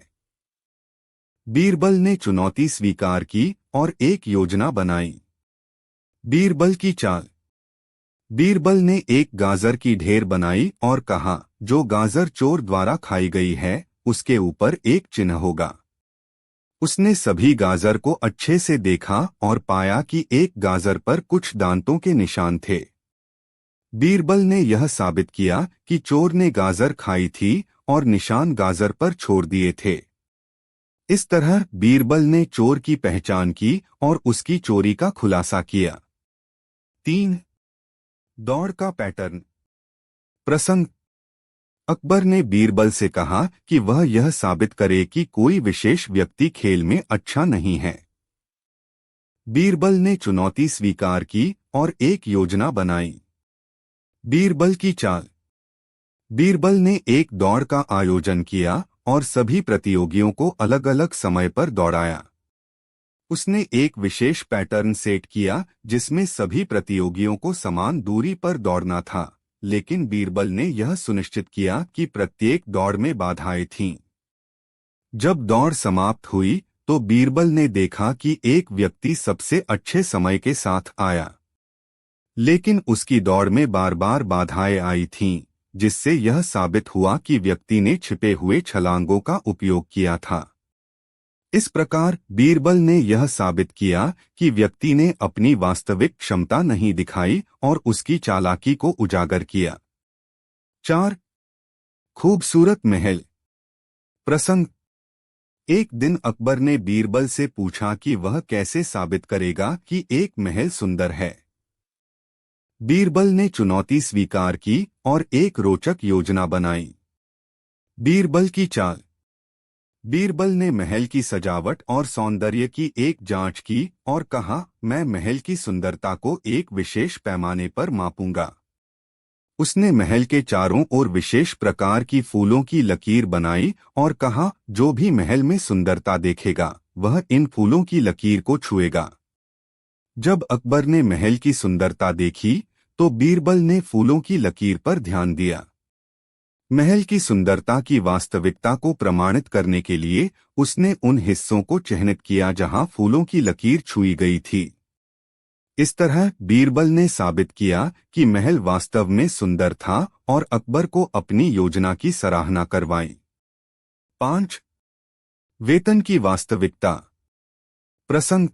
बीरबल ने चुनौती स्वीकार की और एक योजना बनाई। बीरबल की चाल। बीरबल ने एक गाजर की ढेर बनाई और कहा, जो गाजर चोर द्वारा खाई गई है उसके ऊपर एक चिन्ह होगा। उसने सभी गाजर को अच्छे से देखा और पाया कि एक गाजर पर कुछ दांतों के निशान थे। बीरबल ने यह साबित किया कि चोर ने गाजर खाई थी और निशान गाजर पर छोड़ दिए थे। इस तरह बीरबल ने चोर की पहचान की और उसकी चोरी का खुलासा किया। 3. दौड़ का पैटर्न। प्रसंग। अकबर ने बीरबल से कहा कि वह यह साबित करे कि कोई विशेष व्यक्ति खेल में अच्छा नहीं है। बीरबल ने चुनौती स्वीकार की और एक योजना बनाई। बीरबल की चाल। बीरबल ने एक दौड़ का आयोजन किया और सभी प्रतियोगियों को अलग अलग समय पर दौड़ाया। उसने एक विशेष पैटर्न सेट किया जिसमें सभी प्रतियोगियों को समान दूरी पर दौड़ना था, लेकिन बीरबल ने यह सुनिश्चित किया कि प्रत्येक दौड़ में बाधाएं थीं। जब दौड़ समाप्त हुई तो बीरबल ने देखा कि एक व्यक्ति सबसे अच्छे समय के साथ आया। लेकिन उसकी दौड़ में बार बार बाधाएं आई थीं, जिससे यह साबित हुआ कि व्यक्ति ने छिपे हुए छलांगों का उपयोग किया था। इस प्रकार बीरबल ने यह साबित किया कि व्यक्ति ने अपनी वास्तविक क्षमता नहीं दिखाई और उसकी चालाकी को उजागर किया। 4. खूबसूरत महल। प्रसंग। एक दिन अकबर ने बीरबल से पूछा कि वह कैसे साबित करेगा कि एक महल सुंदर है। बीरबल ने चुनौती स्वीकार की और एक रोचक योजना बनाई। बीरबल की चाल। बीरबल ने महल की सजावट और सौंदर्य की एक जांच की और कहा, मैं महल की सुंदरता को एक विशेष पैमाने पर मापूंगा। उसने महल के चारों ओर विशेष प्रकार की फूलों की लकीर बनाई और कहा, जो भी महल में सुंदरता देखेगा वह इन फूलों की लकीर को छुएगा। जब अकबर ने महल की सुंदरता देखी तो बीरबल ने फूलों की लकीर पर ध्यान दिया। महल की सुंदरता की वास्तविकता को प्रमाणित करने के लिए उसने उन हिस्सों को चिह्नित किया जहां फूलों की लकीर छुई गई थी। इस तरह बीरबल ने साबित किया कि महल वास्तव में सुंदर था और अकबर को अपनी योजना की सराहना करवाई। 5. वेतन की वास्तविकता। प्रसंग।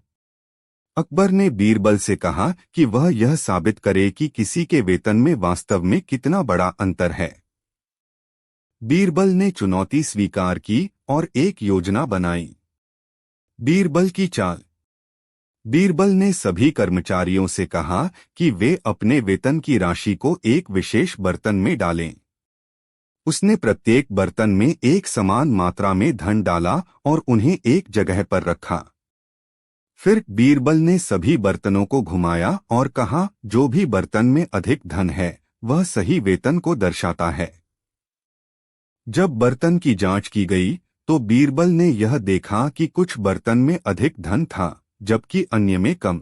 अकबर ने बीरबल से कहा कि वह यह साबित करे कि किसी के वेतन में वास्तव में कितना बड़ा अंतर है। बीरबल ने चुनौती स्वीकार की और एक योजना बनाई। बीरबल की चाल। बीरबल ने सभी कर्मचारियों से कहा कि वे अपने वेतन की राशि को एक विशेष बर्तन में डालें। उसने प्रत्येक बर्तन में एक समान मात्रा में धन डाला और उन्हें एक जगह पर रखा। फिर बीरबल ने सभी बर्तनों को घुमाया और कहा, जो भी बर्तन में अधिक धन है वह सही वेतन को दर्शाता है। जब बर्तन की जांच की गई तो बीरबल ने यह देखा कि कुछ बर्तन में अधिक धन था जबकि अन्य में कम।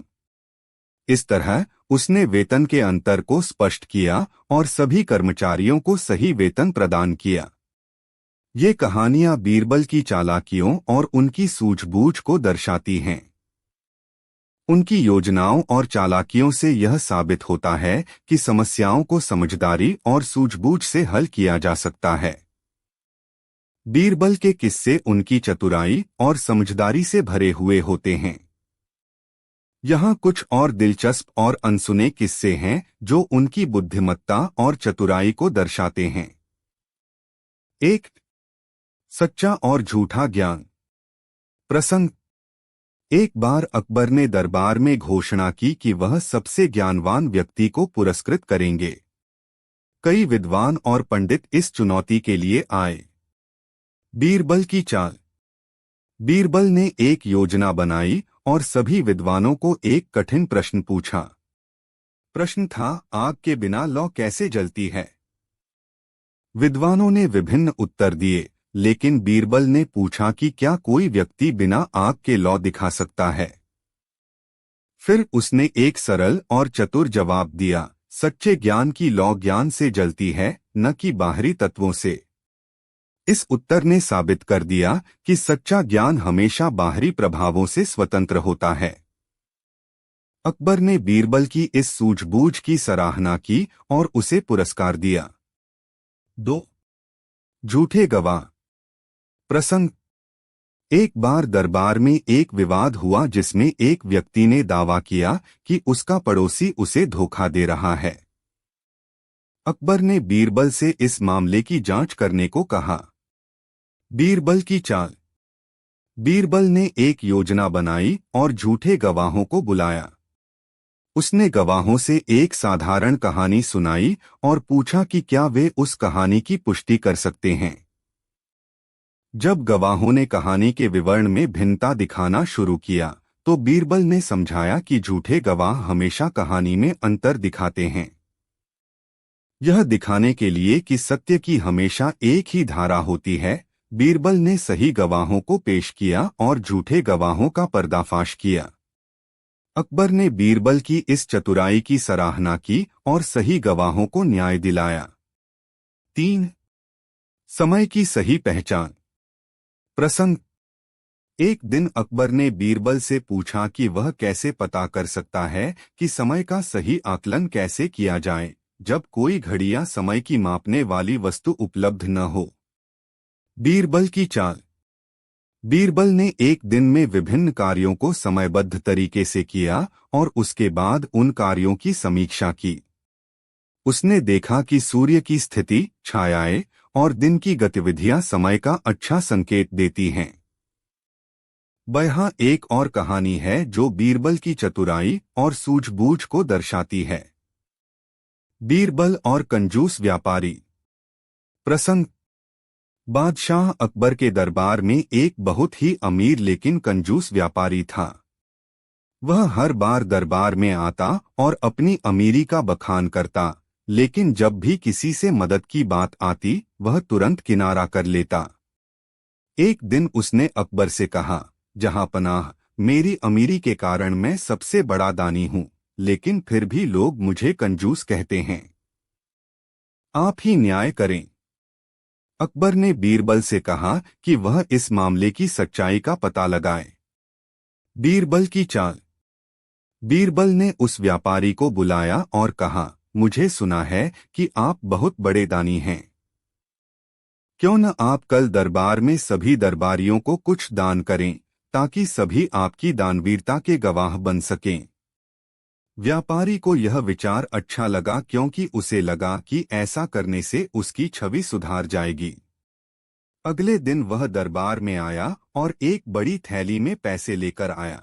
इस तरह उसने वेतन के अंतर को स्पष्ट किया और सभी कर्मचारियों को सही वेतन प्रदान किया। ये कहानियां बीरबल की चालाकियों और उनकी सूझबूझ को दर्शाती हैं। उनकी योजनाओं और चालाकियों से यह साबित होता है कि समस्याओं को समझदारी और सूझबूझ से हल किया जा सकता है। बीरबल के किस्से उनकी चतुराई और समझदारी से भरे हुए होते हैं। यहाँ कुछ और दिलचस्प और अनसुने किस्से हैं जो उनकी बुद्धिमत्ता और चतुराई को दर्शाते हैं। 1. सच्चा और झूठा ज्ञान। प्रसंग। एक बार अकबर ने दरबार में घोषणा की कि वह सबसे ज्ञानवान व्यक्ति को पुरस्कृत करेंगे। कई विद्वान और पंडित इस चुनौती के लिए आए। बीरबल की चाल। बीरबल ने एक योजना बनाई और सभी विद्वानों को एक कठिन प्रश्न पूछा। प्रश्न था, आग के बिना लौ कैसे जलती है? विद्वानों ने विभिन्न उत्तर दिए, लेकिन बीरबल ने पूछा कि क्या कोई व्यक्ति बिना आग के लौ दिखा सकता है? फिर उसने एक सरल और चतुर जवाब दिया, सच्चे ज्ञान की लौ ज्ञान से जलती है, न कि बाहरी तत्वों से। इस उत्तर ने साबित कर दिया कि सच्चा ज्ञान हमेशा बाहरी प्रभावों से स्वतंत्र होता है। अकबर ने बीरबल की इस सूझबूझ की सराहना की और उसे पुरस्कार दिया। 2. झूठे गवाह। प्रसंग। एक बार दरबार में एक विवाद हुआ जिसमें एक व्यक्ति ने दावा किया कि उसका पड़ोसी उसे धोखा दे रहा है। अकबर ने बीरबल से इस मामले की जांच करने को कहा। बीरबल की चाल। बीरबल ने एक योजना बनाई और झूठे गवाहों को बुलाया। उसने गवाहों से एक साधारण कहानी सुनाई और पूछा कि क्या वे उस कहानी की पुष्टि कर सकते हैं। जब गवाहों ने कहानी के विवरण में भिन्नता दिखाना शुरू किया तो बीरबल ने समझाया कि झूठे गवाह हमेशा कहानी में अंतर दिखाते हैं। यह दिखाने के लिए कि सत्य की हमेशा एक ही धारा होती है, बीरबल ने सही गवाहों को पेश किया और झूठे गवाहों का पर्दाफाश किया। अकबर ने बीरबल की इस चतुराई की सराहना की और सही गवाहों को न्याय दिलाया। 3. समय की सही पहचान। प्रसंग। एक दिन अकबर ने बीरबल से पूछा कि वह कैसे पता कर सकता है कि समय का सही आकलन कैसे किया जाए जब कोई घड़ी या समय की मापने वाली वस्तु उपलब्ध न हो। बीरबल की चाल। बीरबल ने एक दिन में विभिन्न कार्यों को समयबद्ध तरीके से किया और उसके बाद उन कार्यों की समीक्षा की। उसने देखा कि सूर्य की स्थिति, छायाएं और दिन की गतिविधियां समय का अच्छा संकेत देती हैं। यहाँ एक और कहानी है जो बीरबल की चतुराई और सूझबूझ को दर्शाती है। बीरबल और कंजूस व्यापारी। प्रसंग। बादशाह अकबर के दरबार में एक बहुत ही अमीर लेकिन कंजूस व्यापारी था। वह हर बार दरबार में आता और अपनी अमीरी का बखान करता, लेकिन जब भी किसी से मदद की बात आती वह तुरंत किनारा कर लेता। एक दिन उसने अकबर से कहा, जहांपनाह, मेरी अमीरी के कारण मैं सबसे बड़ा दानी हूं, लेकिन फिर भी लोग मुझे कंजूस कहते हैं। आप ही न्याय करें। अकबर ने बीरबल से कहा कि वह इस मामले की सच्चाई का पता लगाए। बीरबल की चाल। बीरबल ने उस व्यापारी को बुलाया और कहा, मुझे सुना है कि आप बहुत बड़े दानी हैं। क्यों न आप कल दरबार में सभी दरबारियों को कुछ दान करें ताकि सभी आपकी दानवीरता के गवाह बन सकें। व्यापारी को यह विचार अच्छा लगा क्योंकि उसे लगा कि ऐसा करने से उसकी छवि सुधार जाएगी। अगले दिन वह दरबार में आया और एक बड़ी थैली में पैसे लेकर आया।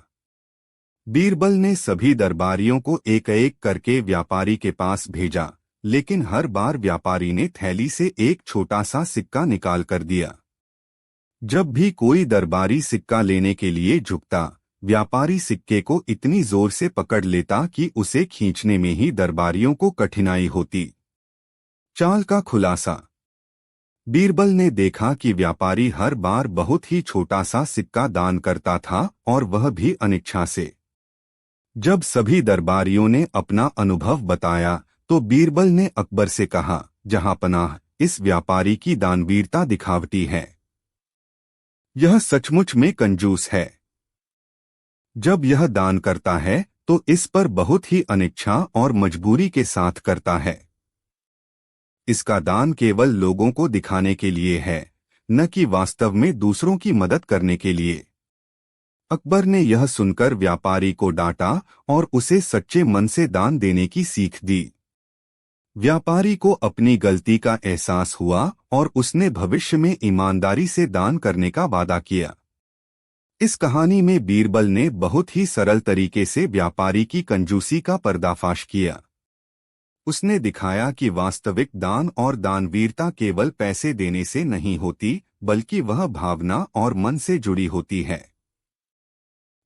बीरबल ने सभी दरबारियों को एक एक करके व्यापारी के पास भेजा, लेकिन हर बार व्यापारी ने थैली से एक छोटा सा सिक्का निकाल कर दिया। जब भी कोई दरबारी सिक्का लेने के लिए झुकता, व्यापारी सिक्के को इतनी जोर से पकड़ लेता कि उसे खींचने में ही दरबारियों को कठिनाई होती। चाल का खुलासा। बीरबल ने देखा कि व्यापारी हर बार बहुत ही छोटा सा सिक्का दान करता था और वह भी अनिच्छा से। जब सभी दरबारियों ने अपना अनुभव बताया तो बीरबल ने अकबर से कहा, जहांपनाह, इस व्यापारी की दानवीरता दिखावटी है। यह सचमुच में कंजूस है। जब यह दान करता है तो इस पर बहुत ही अनिच्छा और मजबूरी के साथ करता है। इसका दान केवल लोगों को दिखाने के लिए है, न कि वास्तव में दूसरों की मदद करने के लिए। अकबर ने यह सुनकर व्यापारी को डांटा और उसे सच्चे मन से दान देने की सीख दी। व्यापारी को अपनी गलती का एहसास हुआ और उसने भविष्य में ईमानदारी से दान करने का वादा किया। इस कहानी में बीरबल ने बहुत ही सरल तरीके से व्यापारी की कंजूसी का पर्दाफाश किया। उसने दिखाया कि वास्तविक दान और दानवीरता केवल पैसे देने से नहीं होती, बल्कि वह भावना और मन से जुड़ी होती है।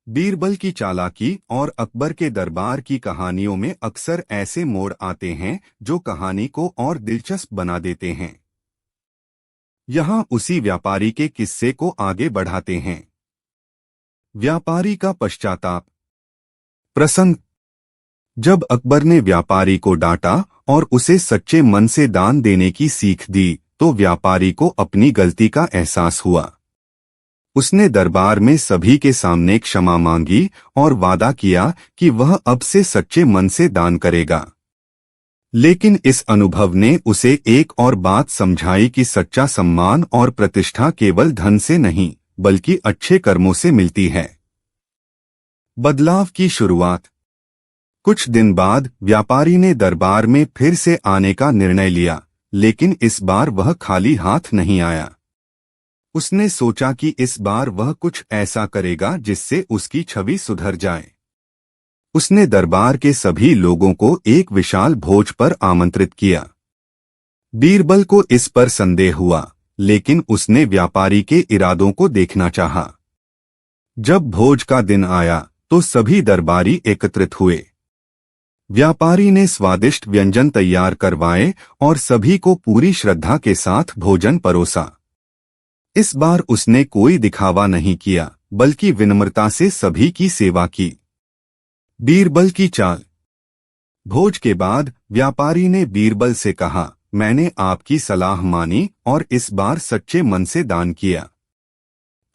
बीरबल की चालाकी और अकबर के दरबार की कहानियों में अक्सर ऐसे मोड़ आते हैं जो कहानी को और दिलचस्प बना देते हैं। यहाँ उसी व्यापारी के किस्से को आगे बढ़ाते हैं। व्यापारी का पश्चाताप। प्रसंग। जब अकबर ने व्यापारी को डांटा और उसे सच्चे मन से दान देने की सीख दी तो व्यापारी को अपनी गलती का एहसास हुआ। उसने दरबार में सभी के सामने क्षमा मांगी और वादा किया कि वह अब से सच्चे मन से दान करेगा। लेकिन इस अनुभव ने उसे एक और बात समझाई कि सच्चा सम्मान और प्रतिष्ठा केवल धन से नहीं, बल्कि अच्छे कर्मों से मिलती है। बदलाव की शुरुआत। कुछ दिन बाद व्यापारी ने दरबार में फिर से आने का निर्णय लिया, लेकिन इस बार वह खाली हाथ नहीं आया। उसने सोचा कि इस बार वह कुछ ऐसा करेगा जिससे उसकी छवि सुधर जाए। उसने दरबार के सभी लोगों को एक विशाल भोज पर आमंत्रित किया। बीरबल को इस पर संदेह हुआ, लेकिन उसने व्यापारी के इरादों को देखना चाहा। जब भोज का दिन आया तो सभी दरबारी एकत्रित हुए। व्यापारी ने स्वादिष्ट व्यंजन तैयार करवाए और सभी को पूरी श्रद्धा के साथ भोजन परोसा। इस बार उसने कोई दिखावा नहीं किया, बल्कि विनम्रता से सभी की सेवा की। बीरबल की चाल। भोज के बाद व्यापारी ने बीरबल से कहा, मैंने आपकी सलाह मानी और इस बार सच्चे मन से दान किया।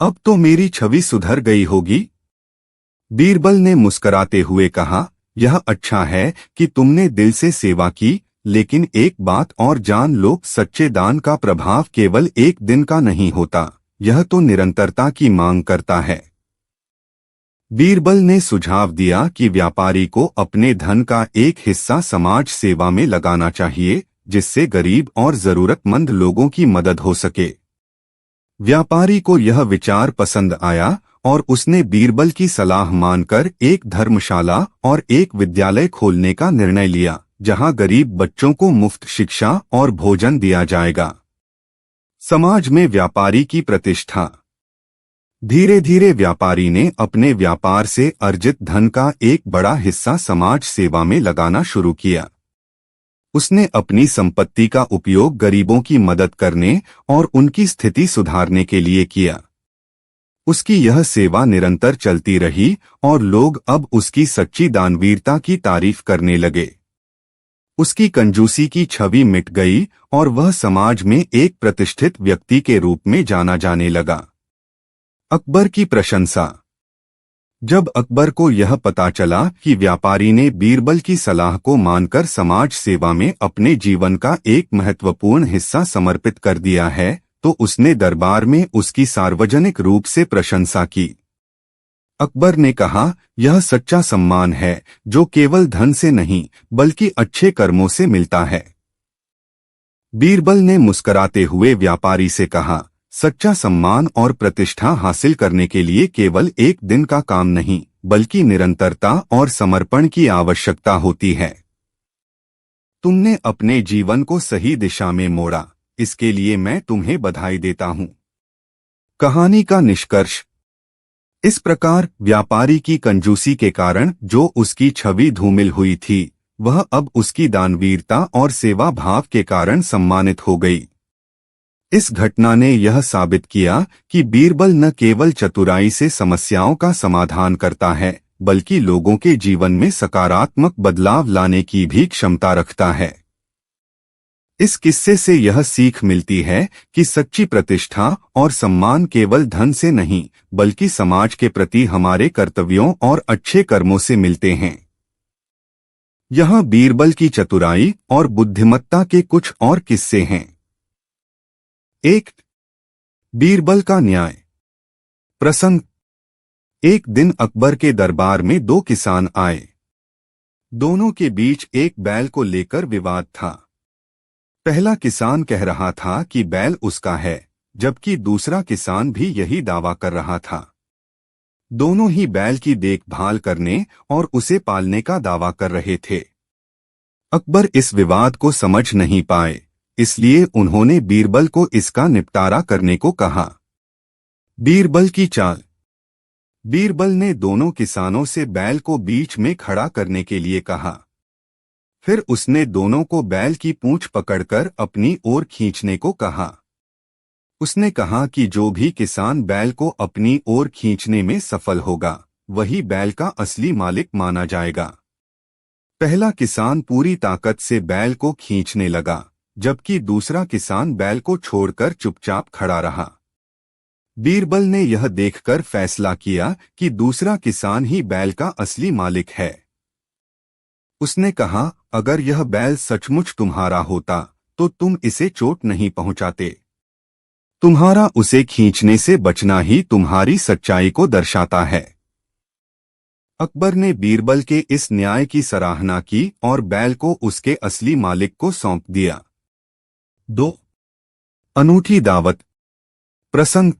अब तो मेरी छवि सुधर गई होगी। बीरबल ने मुस्कुराते हुए कहा, यह अच्छा है कि तुमने दिल से सेवा की, लेकिन एक बात और जान लो, सच्चे दान का प्रभाव केवल एक दिन का नहीं होता, यह तो निरंतरता की मांग करता है। बीरबल ने सुझाव दिया कि व्यापारी को अपने धन का एक हिस्सा समाज सेवा में लगाना चाहिए, जिससे गरीब और जरूरतमंद लोगों की मदद हो सके। व्यापारी को यह विचार पसंद आया और उसने बीरबल की सलाह मानकर एक धर्मशाला और एक विद्यालय खोलने का निर्णय लिया, जहां गरीब बच्चों को मुफ्त शिक्षा और भोजन दिया जाएगा। समाज में व्यापारी की प्रतिष्ठा। धीरे धीरे व्यापारी ने अपने व्यापार से अर्जित धन का एक बड़ा हिस्सा समाज सेवा में लगाना शुरू किया। उसने अपनी संपत्ति का उपयोग गरीबों की मदद करने और उनकी स्थिति सुधारने के लिए किया। उसकी यह सेवा निरंतर चलती रही और लोग अब उसकी सच्ची दानवीरता की तारीफ करने लगे। उसकी कंजूसी की छवि मिट गई और वह समाज में एक प्रतिष्ठित व्यक्ति के रूप में जाना जाने लगा। अकबर की प्रशंसा। जब अकबर को यह पता चला कि व्यापारी ने बीरबल की सलाह को मानकर समाज सेवा में अपने जीवन का एक महत्वपूर्ण हिस्सा समर्पित कर दिया है, तो उसने दरबार में उसकी सार्वजनिक रूप से प्रशंसा की। अकबर ने कहा, यह सच्चा सम्मान है जो केवल धन से नहीं बल्कि अच्छे कर्मों से मिलता है। बीरबल ने मुस्कुराते हुए व्यापारी से कहा, सच्चा सम्मान और प्रतिष्ठा हासिल करने के लिए केवल एक दिन का काम नहीं बल्कि निरंतरता और समर्पण की आवश्यकता होती है। तुमने अपने जीवन को सही दिशा में मोड़ा, इसके लिए मैं तुम्हें बधाई देता हूं। कहानी का निष्कर्ष। इस प्रकार व्यापारी की कंजूसी के कारण जो उसकी छवि धूमिल हुई थी, वह अब उसकी दानवीरता और सेवा भाव के कारण सम्मानित हो गई। इस घटना ने यह साबित किया कि बीरबल न केवल चतुराई से समस्याओं का समाधान करता है, बल्कि लोगों के जीवन में सकारात्मक बदलाव लाने की भी क्षमता रखता है। इस किस्से से यह सीख मिलती है कि सच्ची प्रतिष्ठा और सम्मान केवल धन से नहीं, बल्कि समाज के प्रति हमारे कर्तव्यों और अच्छे कर्मों से मिलते हैं। यहाँ बीरबल की चतुराई और बुद्धिमत्ता के कुछ और किस्से हैं। 1. बीरबल का न्याय। प्रसंग। एक दिन अकबर के दरबार में दो किसान आए। दोनों के बीच एक बैल को लेकर विवाद था। पहला किसान कह रहा था कि बैल उसका है, जबकि दूसरा किसान भी यही दावा कर रहा था। दोनों ही बैल की देखभाल करने और उसे पालने का दावा कर रहे थे। अकबर इस विवाद को समझ नहीं पाए, इसलिए उन्होंने बीरबल को इसका निपटारा करने को कहा। बीरबल की चाल। बीरबल ने दोनों किसानों से बैल को बीच में खड़ा करने के लिए कहा। फिर उसने दोनों को बैल की पूंछ पकड़कर अपनी ओर खींचने को कहा। उसने कहा कि जो भी किसान बैल को अपनी ओर खींचने में सफल होगा, वही बैल का असली मालिक माना जाएगा। पहला किसान पूरी ताकत से बैल को खींचने लगा, जबकि दूसरा किसान बैल को छोड़कर चुपचाप खड़ा रहा। बीरबल ने यह देखकर फैसला किया कि दूसरा किसान ही बैल का असली मालिक है। उसने कहा, अगर यह बैल सचमुच तुम्हारा होता तो तुम इसे चोट नहीं पहुंचाते। तुम्हारा उसे खींचने से बचना ही तुम्हारी सच्चाई को दर्शाता है। अकबर ने बीरबल के इस न्याय की सराहना की और बैल को उसके असली मालिक को सौंप दिया। 2. अनूठी दावत। प्रसंग।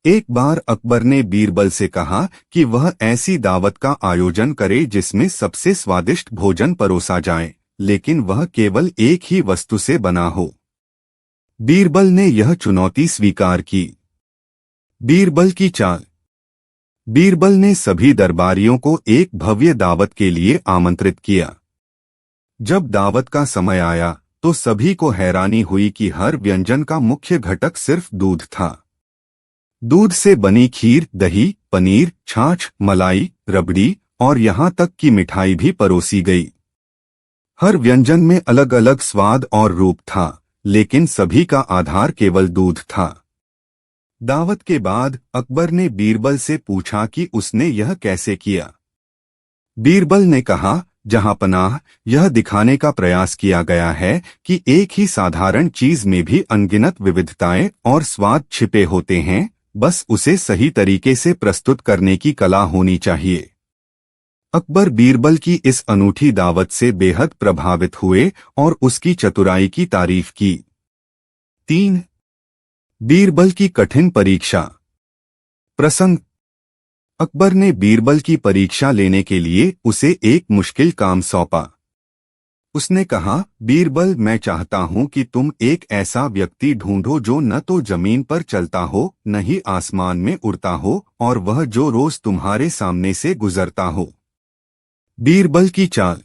एक बार अकबर ने बीरबल से कहा कि वह ऐसी दावत का आयोजन करे जिसमें सबसे स्वादिष्ट भोजन परोसा जाए, लेकिन वह केवल एक ही वस्तु से बना हो। बीरबल ने यह चुनौती स्वीकार की। बीरबल की चाल। बीरबल ने सभी दरबारियों को एक भव्य दावत के लिए आमंत्रित किया। जब दावत का समय आया तो सभी को हैरानी हुई कि हर व्यंजन का मुख्य घटक सिर्फ दूध था। दूध से बनी खीर, दही, पनीर, छाछ, मलाई, रबड़ी और यहाँ तक कि मिठाई भी परोसी गई। हर व्यंजन में अलग अलग स्वाद और रूप था, लेकिन सभी का आधार केवल दूध था। दावत के बाद अकबर ने बीरबल से पूछा कि उसने यह कैसे किया। बीरबल ने कहा, जहांपनाह, यह दिखाने का प्रयास किया गया है कि एक ही साधारण चीज में भी अनगिनत विविधताएं और स्वाद छिपे होते हैं, बस उसे सही तरीके से प्रस्तुत करने की कला होनी चाहिए। अकबर बीरबल की इस अनूठी दावत से बेहद प्रभावित हुए और उसकी चतुराई की तारीफ की। 3. बीरबल की कठिन परीक्षा। प्रसंग। अकबर ने बीरबल की परीक्षा लेने के लिए उसे एक मुश्किल काम सौंपा। उसने कहा, बीरबल, मैं चाहता हूं कि तुम एक ऐसा व्यक्ति ढूंढो जो न तो जमीन पर चलता हो, न ही आसमान में उड़ता हो, और वह जो रोज तुम्हारे सामने से गुजरता हो। बीरबल की चाल।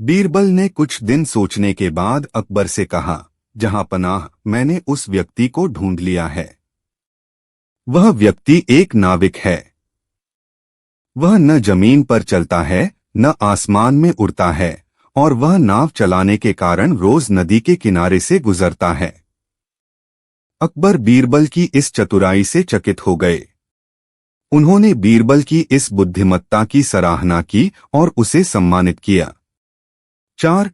बीरबल ने कुछ दिन सोचने के बाद अकबर से कहा, जहांपनाह, मैंने उस व्यक्ति को ढूंढ लिया है। वह व्यक्ति एक नाविक है। वह न जमीन पर चलता है, न आसमान में उड़ता है, और वह नाव चलाने के कारण रोज नदी के किनारे से गुजरता है। अकबर बीरबल की इस चतुराई से चकित हो गए। उन्होंने बीरबल की इस बुद्धिमत्ता की सराहना की और उसे सम्मानित किया। 4.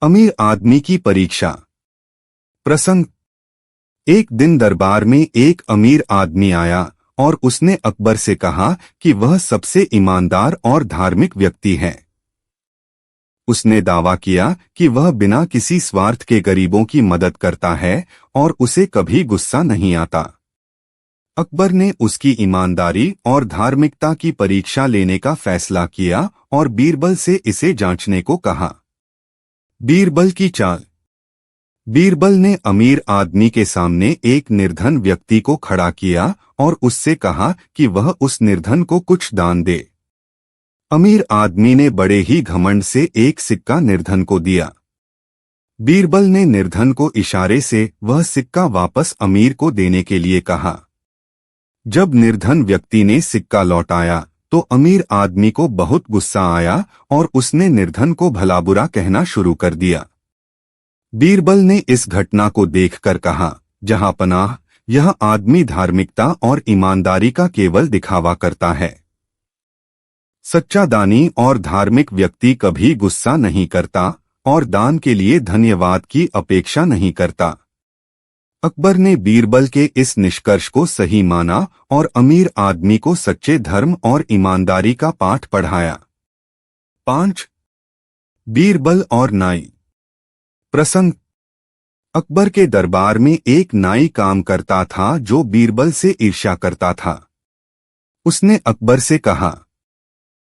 अमीर आदमी की परीक्षा। प्रसंग। एक दिन दरबार में एक अमीर आदमी आया और उसने अकबर से कहा कि वह सबसे ईमानदार और धार्मिक व्यक्ति है। उसने दावा किया कि वह बिना किसी स्वार्थ के गरीबों की मदद करता है और उसे कभी गुस्सा नहीं आता। अकबर ने उसकी ईमानदारी और धार्मिकता की परीक्षा लेने का फैसला किया और बीरबल से इसे जांचने को कहा। बीरबल की चाल। बीरबल ने अमीर आदमी के सामने एक निर्धन व्यक्ति को खड़ा किया और उससे कहा कि वह उस निर्धन को कुछ दान दे। अमीर आदमी ने बड़े ही घमंड से एक सिक्का निर्धन को दिया। बीरबल ने निर्धन को इशारे से वह सिक्का वापस अमीर को देने के लिए कहा। जब निर्धन व्यक्ति ने सिक्का लौटाया तो अमीर आदमी को बहुत गुस्सा आया और उसने निर्धन को भला बुरा कहना शुरू कर दिया। बीरबल ने इस घटना को देखकर कहा, जहांपनाह, यह आदमी धार्मिकता और ईमानदारी का केवल दिखावा करता है। सच्चा दानी और धार्मिक व्यक्ति कभी गुस्सा नहीं करता और दान के लिए धन्यवाद की अपेक्षा नहीं करता। अकबर ने बीरबल के इस निष्कर्ष को सही माना और अमीर आदमी को सच्चे धर्म और ईमानदारी का पाठ पढ़ाया। 5. बीरबल और नाई। प्रसंग। अकबर के दरबार में एक नाई काम करता था जो बीरबल से ईर्ष्या करता था। उसने अकबर से कहा,